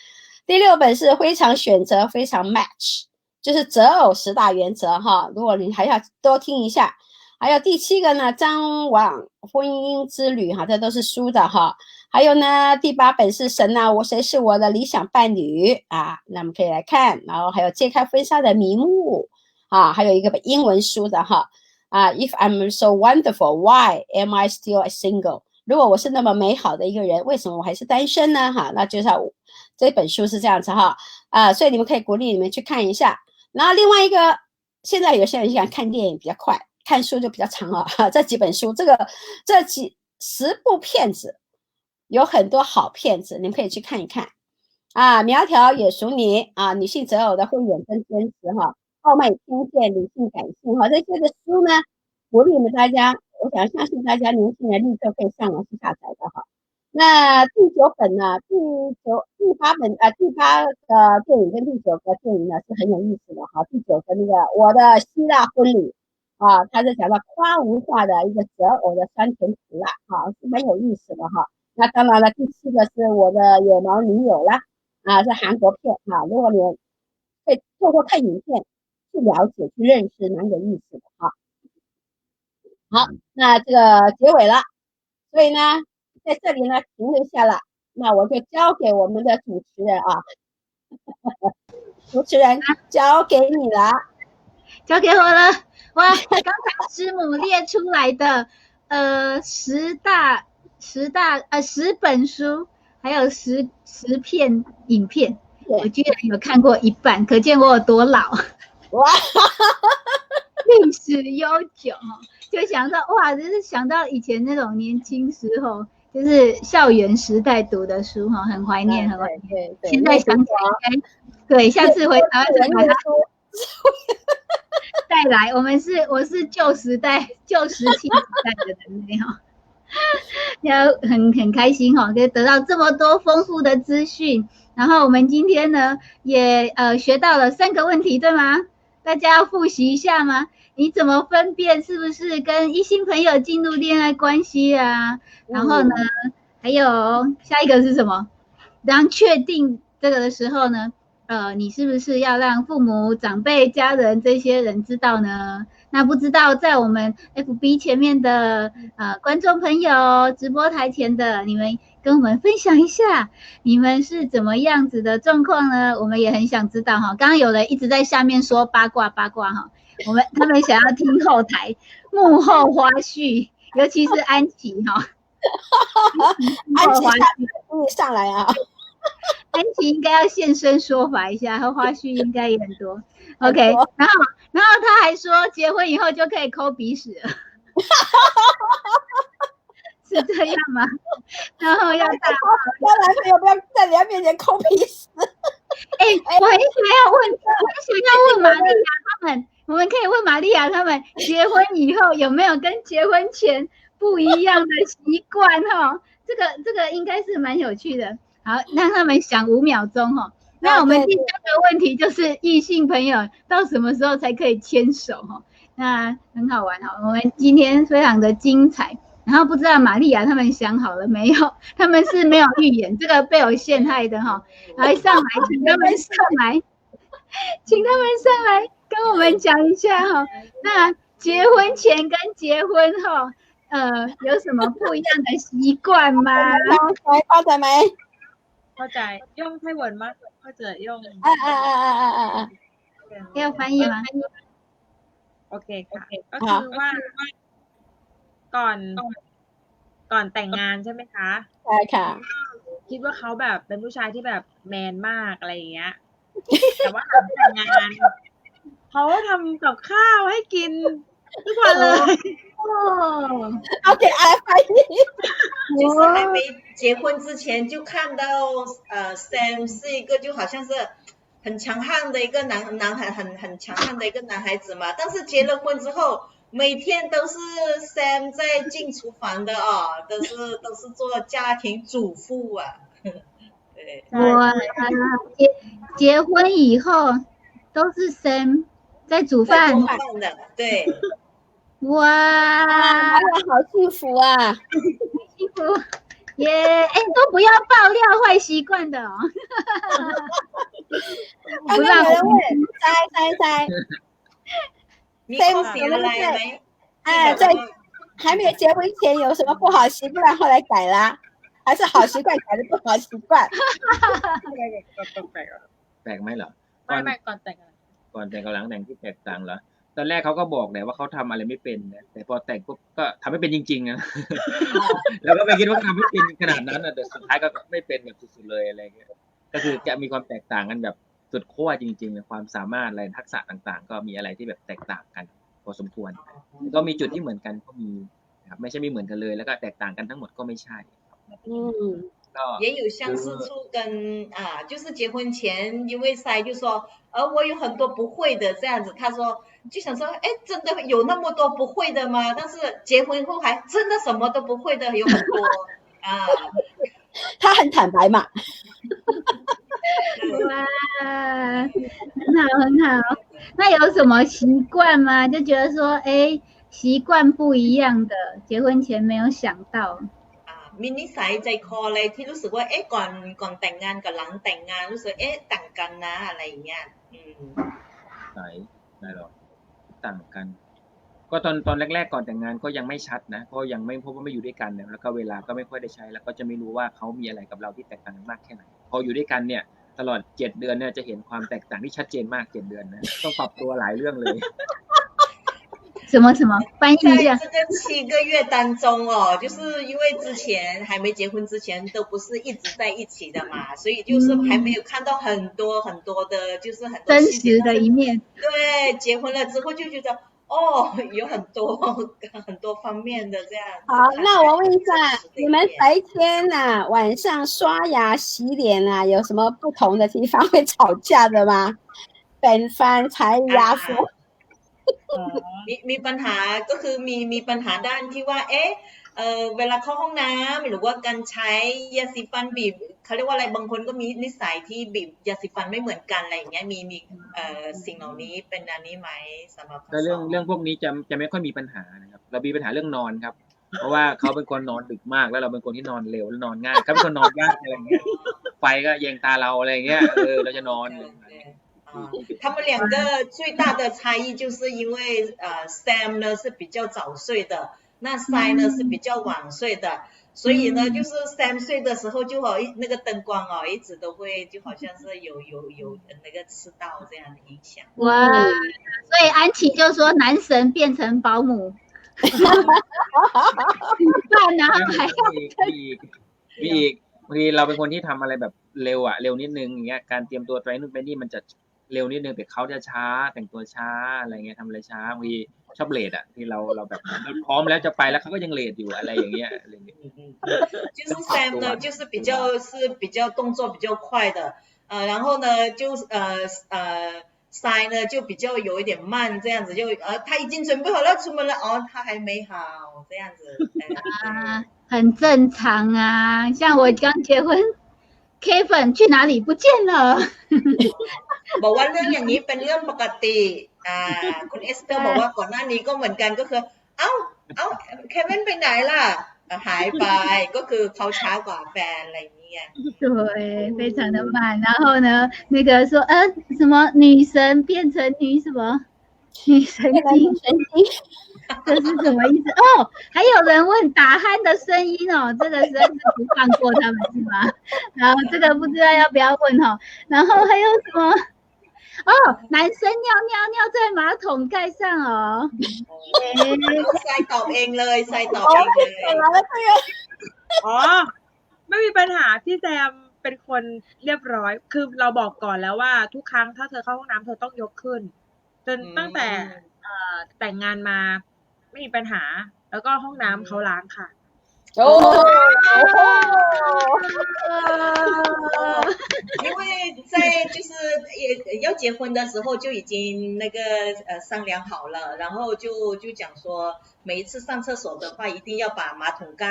第6本是非常选择，非常 match， 就是择偶10大原则哈。如果你还要多听一下。还有第7个呢，张网婚姻之旅哈，这都是书的哈。还有呢，第8本是神啊，谁是我的理想伴侣啊？那我们可以来看，然后还有揭开婚纱的迷雾啊，还有一个英文书的哈啊 ，If I'm so wonderful, why am I still a single？ 如果我是那么美好的一个人，为什么我还是单身呢？哈，那就是这本书是这样子哈啊，所以你们可以鼓励你们去看一下。然后另外一个，现在有些人想看电影比较快，看书就比较长了哈。这几本书，这10部片子。有很多好片子，你们可以去看一看啊！苗条也属你啊，女性择偶的慧眼跟真实哈，傲慢偏见，理性感性哈，这些的书呢，鼓励你们大家，我想相信大家年轻人立刻可以上网去下载的哈。那第9本呢，第8本第8个电影跟第9个电影呢是很有意思的哈。第9个那个我的希腊婚礼啊，它是讲到夸无化的一个择偶的酸甜苦辣哈，是蛮有意思的哈。那当然了，第7个是我的野猫女友啦，啊，是韩国片啊。如果你可以透过看影片去了解、去认识，蛮有意思的哈。好，那这个结尾了，所以呢，在这里呢停留下了，那我就交给我们的主持人啊，主持人交给你了，交给我了。哇，刚才师母列出来的10本书，还有10片影片，我居然有看过一半，可见我有多老。哇，历史悠久，就想到哇，就是想到以前那种年轻时候，就是校园时代读的书哈，很怀念，很怀念。对，现在想起来，对，下次回台湾再把它带来。我是旧石器时代的人类哈。要很开心哈，可以得到这么多丰富的资讯。然后我们今天呢，也学到了3个问题，对吗？大家要复习一下吗？你怎么分辨是不是跟异性朋友进入恋爱关系啊？然后呢，还有下一个是什么？当确定这个的时候呢，你是不是要让父母、长辈、家人这些人知道呢？那不知道在我们 FB 前面的观众朋友，直播台前的你们跟我们分享一下，你们是怎么样子的状况呢？我们也很想知道哈。刚刚有人一直在下面说八卦哈，他们想要听后台幕后花絮，尤其是安琪哈。安琪上来啊！安琪应该要现身说法一下，和花絮应该也很多。OK， 然后他还说结婚以后就可以抠鼻屎了，是这样吗？然后要男朋友不要在人家面前抠鼻屎。我很想要问玛利亚他们，我们可以问玛利亚他们，结婚以后有没有跟结婚前不一样的习惯哈？这个应该是蛮有趣的。好，让他们想5秒钟哈。那我们第3个问题就是异性朋友到什么时候才可以牵手哈？那很好玩哈，我们今天非常的精彩。然后不知道玛利亚他们想好了没有？他们是没有预言，这个被我陷害的哈。来上来，请他们上来跟我们讲一下哈。那结婚前跟结婚后，有什么不一样的習慣嗎？發仔未？發仔用泰文嗎？或者用要翻譯嗎？ โอเคค่ะก็คือว่าก่อนแต่งงานใช่ไหมคะใช่ค่ะคิดว่าเขาแบบเป็นผู้ชายที่แบบแมนมากอะไรอย่างเงี้ยแต่ว่าหลังแต่งงานเขาทำกับข้าวให้กินทุกวันเลยOK， 翻译。就是还没结婚之前就看到Sam 是一个就好像是很强悍的一个男孩，很强悍的一个男孩子嘛。但是结了婚之后，每天都是 Sam 在进厨房的哦，都是做家庭主妇啊。对，我结婚以后都是 Sam 在煮饭的，对。哇，好幸福啊！幸福耶！都不要爆料坏习惯的哦。刚刚有人问，猜，你扣别了没？在还没有结婚前有什么不好习惯，后来改啦？还是好习惯改的不好习惯？แปลกไหมเหรอ ไม่ก่อนแต่ง ก่อนแต่งกับหลังแต่งที่แตกต่างเหรอตอนแรกเขาก็บอกแหละว่าเขาทำอะไรไม่เป็นนะแต่พอแต่งปุ๊บก็ทำไม่เป็นจริงๆนะแล้วก็ไม่คิดว่าทำไม่เป็นขนาดนั้นนะแต่สุดท้ายก็ไม่เป็นแบบสุดๆเลยอะไรเงี้ยก็คือจะมีความแตกต่างกันแบบสุดขั้วจริงๆในความสามารถอะไรทักษะต่างๆก็มีอะไรที่แบบแตกต่างกันพอสมควรก็มีจุดที่เหมือนกันก็มีครับไม่ใช่ไม่เหมือนกันเลยแล้วก็แตกต่างกันทั้งหมดก็ไม่ใช่也有相似处跟就是结婚前因为塞就说我有很多不会的这样子他说就想说真的有那么多不会的吗但是结婚后还真的什么都不会的有很多他很坦白嘛哇很好很好那有什么习惯吗就觉得说习惯不一样的结婚前没有想到มีนิสัยใจคออะไรที่รู้สึกว่าก่อนแต่งงานกับหลังแต่งงานรู้สึกต่างกันนะอะไรอย่างเงี้ยไหนหรอต่างกันก็ตอนแรกๆก่อนแต่งงานก็ยังไม่ชัดนะเพราะยังไม่พบว่าไม่อยู่ด้วยกันเนี่ยแล้วก็เวลาก็ไม่ค่อยได้ใช้แล้วก็จะไม่รู้ว่าเขามีอะไรกับเราที่แตกต่างกันมากแค่ไหนพออยู่ด้วยกันเนี่ยตลอด7เดือนเนี่ยจะเห็นความแตกต่างที่ชัดเจนมาก7เดือนนะต้องปรับตัวหลายเรื่องเลย什么翻译一下在这个7个月当中就是因为之前还没结婚之前都不是一直在一起的嘛所以就是还没有看到很多很多的就是很多真实的一面对结婚了之后就觉得有很多方面的这样好那我问一下你们白天晚上刷牙洗脸有什么不同的地方会吵架的吗เป็นแฟนใช้ยาฟูมีปัญหาก็คือมีปัญหาด้านที่ว่าเวลาเข้าห้องน้ำหรือว่าการใช้ยาสีฟันบีบเขาเรียกว่าอะไรบางคนก็มีนิสัยที่บีบยาสีฟันไม่เหมือนกันอะไรอย่างเงี้ยมีสิ่งเหล่านี้เป็นอันนี้ไหมสำหรับเรื่องพวกนี้จะไม่ค่อยมีปัญหานะครับเรามีปัญหาเรื่องนอนครับเพราะว่าเขาเป็นคนนอนดึกมากแล้วเราเป็นคนที่นอนเร็วและนอนง่ายเขาเป็นคนนอนยากอะไรเงี้ยไฟก็แยงตาเราอะไรเงี้ยเราจะนอน他们两个最大的差异就是因为Sam 呢是比较早睡的那 Sai 呢是比较晚睡的所以呢就是 Sam 睡的时候就那个灯光一直都会就好像是有那个吃到这样的影响哇所以安琪就说男神变成保姆饭然后还要มีอีกบางทีเราเป็นคนที่ทำอะไรแบบเร็วนิดนึงอย่างเงี้ยการเตรียมตัวไปนู่นไปนี่มันจะเร็วนิดนึงแต่เขาจะช้าแต่งตัวช้าอะไรเงี้ยทำอะไรช้าบางทีชอบเลทที่เราแบบพร้อมแล้วจะไปแล้วเขาก็ยังเลทอยู่อะไรอย่างเงี้ย就是 Sam 呢就是比较动作比较快的然后呢就Sai 呢就比较有一点慢这样子就他已经准备好了出门了他还没好这样子很正常啊像我刚结婚Kevin 去哪里不见了บอกว่าเรื่องอย่างนี้เป็นเรื่องปกติคุณเอสเตอร์บอกว่าก่อนหน้านี้ก็เหมือนกันก็คือเควินไปไหนล่ะหายไปก็คือเขาช้ากว่าแฟนอะไรอย่างเงี้ย对非常的慢然后呢那个说什么女神变成女什么女神经这是什么意思还有人问打鼾的声音这个实在是不放过他们是吗然后这个不知道要不要问然后还有什么男生尿在马桶盖上ใส่ตอบเองเลยใส่ตอบเองเลยไม่มีปัญหาพี่แซมเป็นคนเรียบร้อยคือเราบอกก่อนแล้วว่าทุกครั้งถ้าเธอเข้าห้องน้ำเธอต้องยกขึ้นจนตั้งแต่แต่งงานมาไม่มีปัญหาแล้วก็ห้องน้ำเขาล้างค่ะ因为在就是要结婚的时候就已经那个商量好了然后就讲说每一次上厕所的话一定要把马桶盖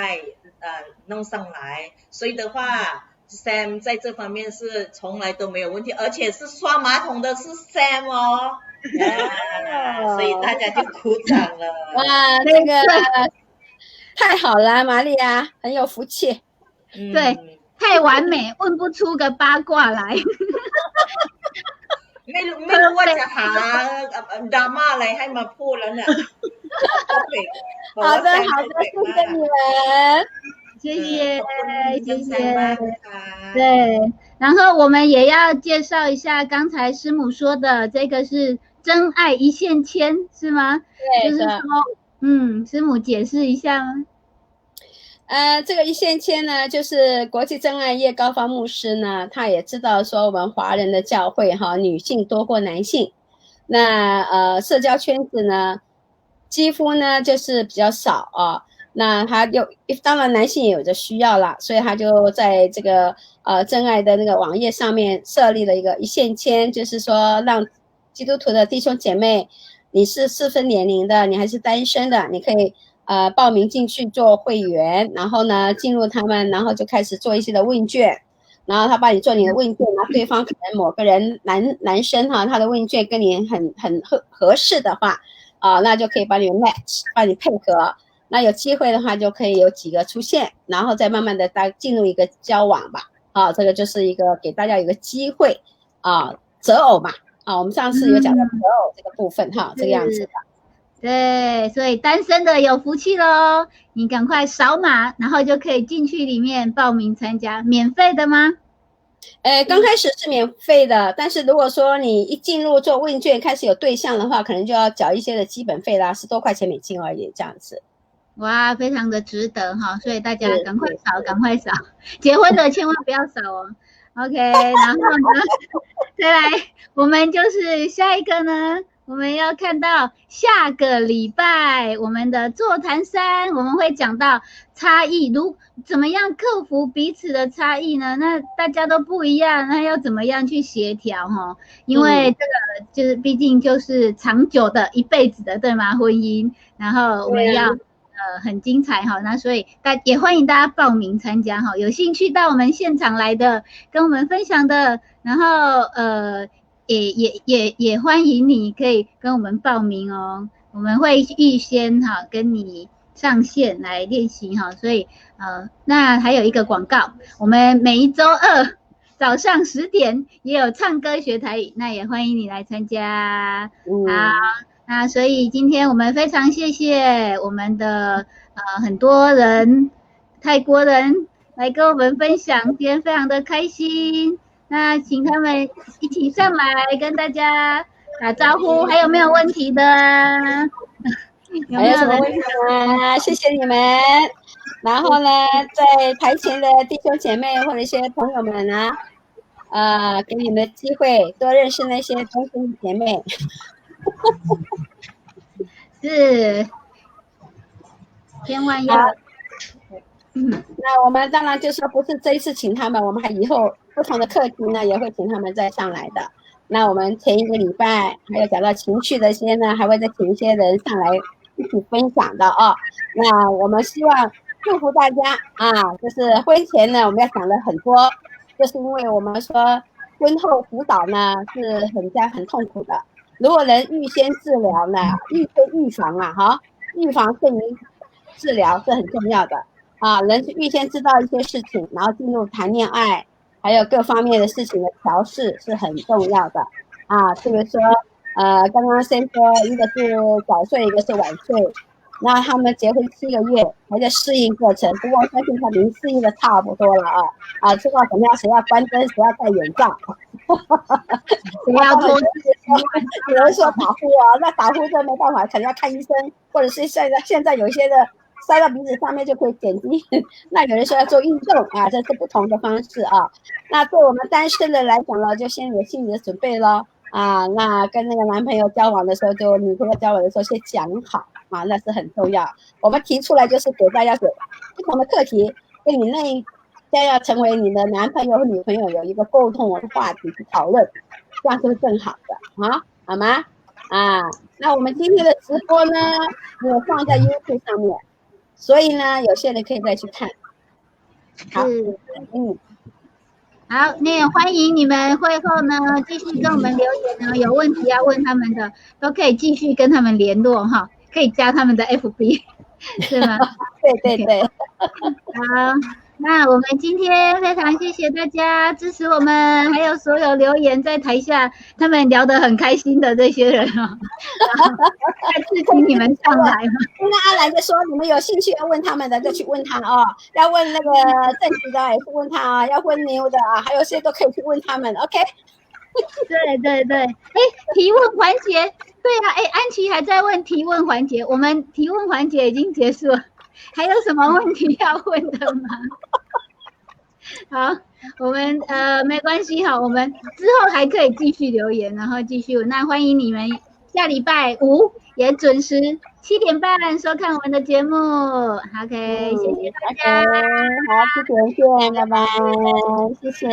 弄上来所以的话Sam 在这方面是从来都没有问题而且是刷马桶的是 Sam 所以大家就鼓掌了哇这个太好了玛利亚很有福气对太完美问不出个八卦来ไม่รู้ว่าจะหาดราม่าอะไรให้มาพูดแล้วเนี่ย好的谢谢你们谢谢谢，谢谢。对，对，然后我们也要介绍一下刚才师母说的这个是真爱一线牵，是吗？对，就是说，师母解释一下吗？这个一线牵呢，就是国际真爱叶高芳牧师呢，他也知道说我们华人的教会哈，女性多过男性，那社交圈子呢，几乎呢就是比较少啊。那他当然男性也有着需要啦，所以他就在这个真爱的那个网页上面设立了一个一线牵，就是说让基督徒的弟兄姐妹，你是适婚年龄的，你还是单身的，你可以报名进去做会员，然后呢进入他们，然后就开始做一些的问卷，然后他帮你做你的问卷，然后对方可能某个人男生哈，他的问卷跟你很合适的话那就可以帮你 match， 帮你配合。那有机会的话，就可以有几个出现，然后再慢慢的进入一个交往吧。这个就是一个给大家有个机会择偶嘛。我们上次有讲到择偶这个部分这个样子的。对，所以单身的有福气咯，你赶快扫码，然后就可以进去里面报名参加，免费的吗？刚开始是免费的，但是如果说你一进入做问卷开始有对象的话，可能就要缴一些的基本费啦，10多块钱美金而已，这样子。哇，非常的值得哈，所以大家赶快扫，赶快扫，结婚的千万不要扫哦。OK， 然后呢，再来，我们就是下一个呢，我们要看到下个礼拜我们的座谈3，我们会讲到差异，怎么样克服彼此的差异呢？那大家都不一样，那要怎么样去协调哈？因为这个就是毕竟就是长久的一辈子的，对吗？婚姻，然后我们要很精彩哈，那所以也欢迎大家报名参加哈，有兴趣到我们现场来的，跟我们分享的，然后也欢迎你可以跟我们报名哦，我们会预先跟你上线来练习哈，所以那还有一个广告，我们每一周2早上10点也有唱歌学台语，那也欢迎你来参加。好。那所以今天我们非常谢谢我们的很多人泰国人来跟我们分享，今天非常的开心。那请他们一起上来跟大家打招呼，还有没有问题的？有没有什么问题吗？谢谢你们。然后呢，在台前的弟兄姐妹或者一些朋友们呢，给你们机会多认识那些同学姐妹。是，千万要。那我们当然就是说，不是这一次请他们，我们还以后不同的课题呢，也会请他们再上来的。那我们前一个礼拜还有讲到情绪的些呢，还会再请一些人上来一起分享的那我们希望祝福大家就是婚前呢，我们要想的很多，就是因为我们说婚后辅导呢是很痛苦的。如果能预先治疗呢，预防预防胜于治疗是很重要的能预先知道一些事情，然后进入谈恋爱，还有各方面的事情的调试是很重要的比如说刚刚先说一个是早睡，一个是晚睡，那他们结婚7个月还在适应过程，不过我相信他们适应的差不多了知道怎么样，谁要关灯，谁要戴眼罩谁要脱有人说打呼那打呼这没办法，可能要看医生，或者是现在有一些的塞到鼻子上面就可以减低那有人说要做运动这是不同的方式那对我们单身的来讲呢，就先有心理的准备咯那跟那个男朋友交往的时候，就女朋友交往的时候先讲好那是很重要。我们提出来就是给大家有不同的课题，跟你将要成为你的男朋友或女朋友有一个沟通的话题去讨论，这样是更好的好吗？那我们今天的直播呢，有放在 YouTube 上面，所以呢，有些人可以再去看。好，好，那也欢迎你们会后呢继续跟我们留言呢，有问题要问他们的，都可以继续跟他们联络可以加他们的 FB， 是吗？对。好，那我们今天非常谢谢大家支持我们，还有所有留言在台下他们聊得很开心的这些人哦。再次请你们上来。刚刚阿兰就说，你们有兴趣要问他们的就去问他哦，要问那个正极的也是问他啊，要问牛的啊，还有些都可以去问他们 ，OK？ 对，提问环节，对啊，安琪还在问提问环节，我们提问环节已经结束了，还有什么问题要问的吗？好，我们没关系哈，我们之后还可以继续留言，然后继续问。那欢迎你们下礼拜5也准时7点半收看我们的节目。OK，谢谢大家。好，7点见，拜拜，谢谢。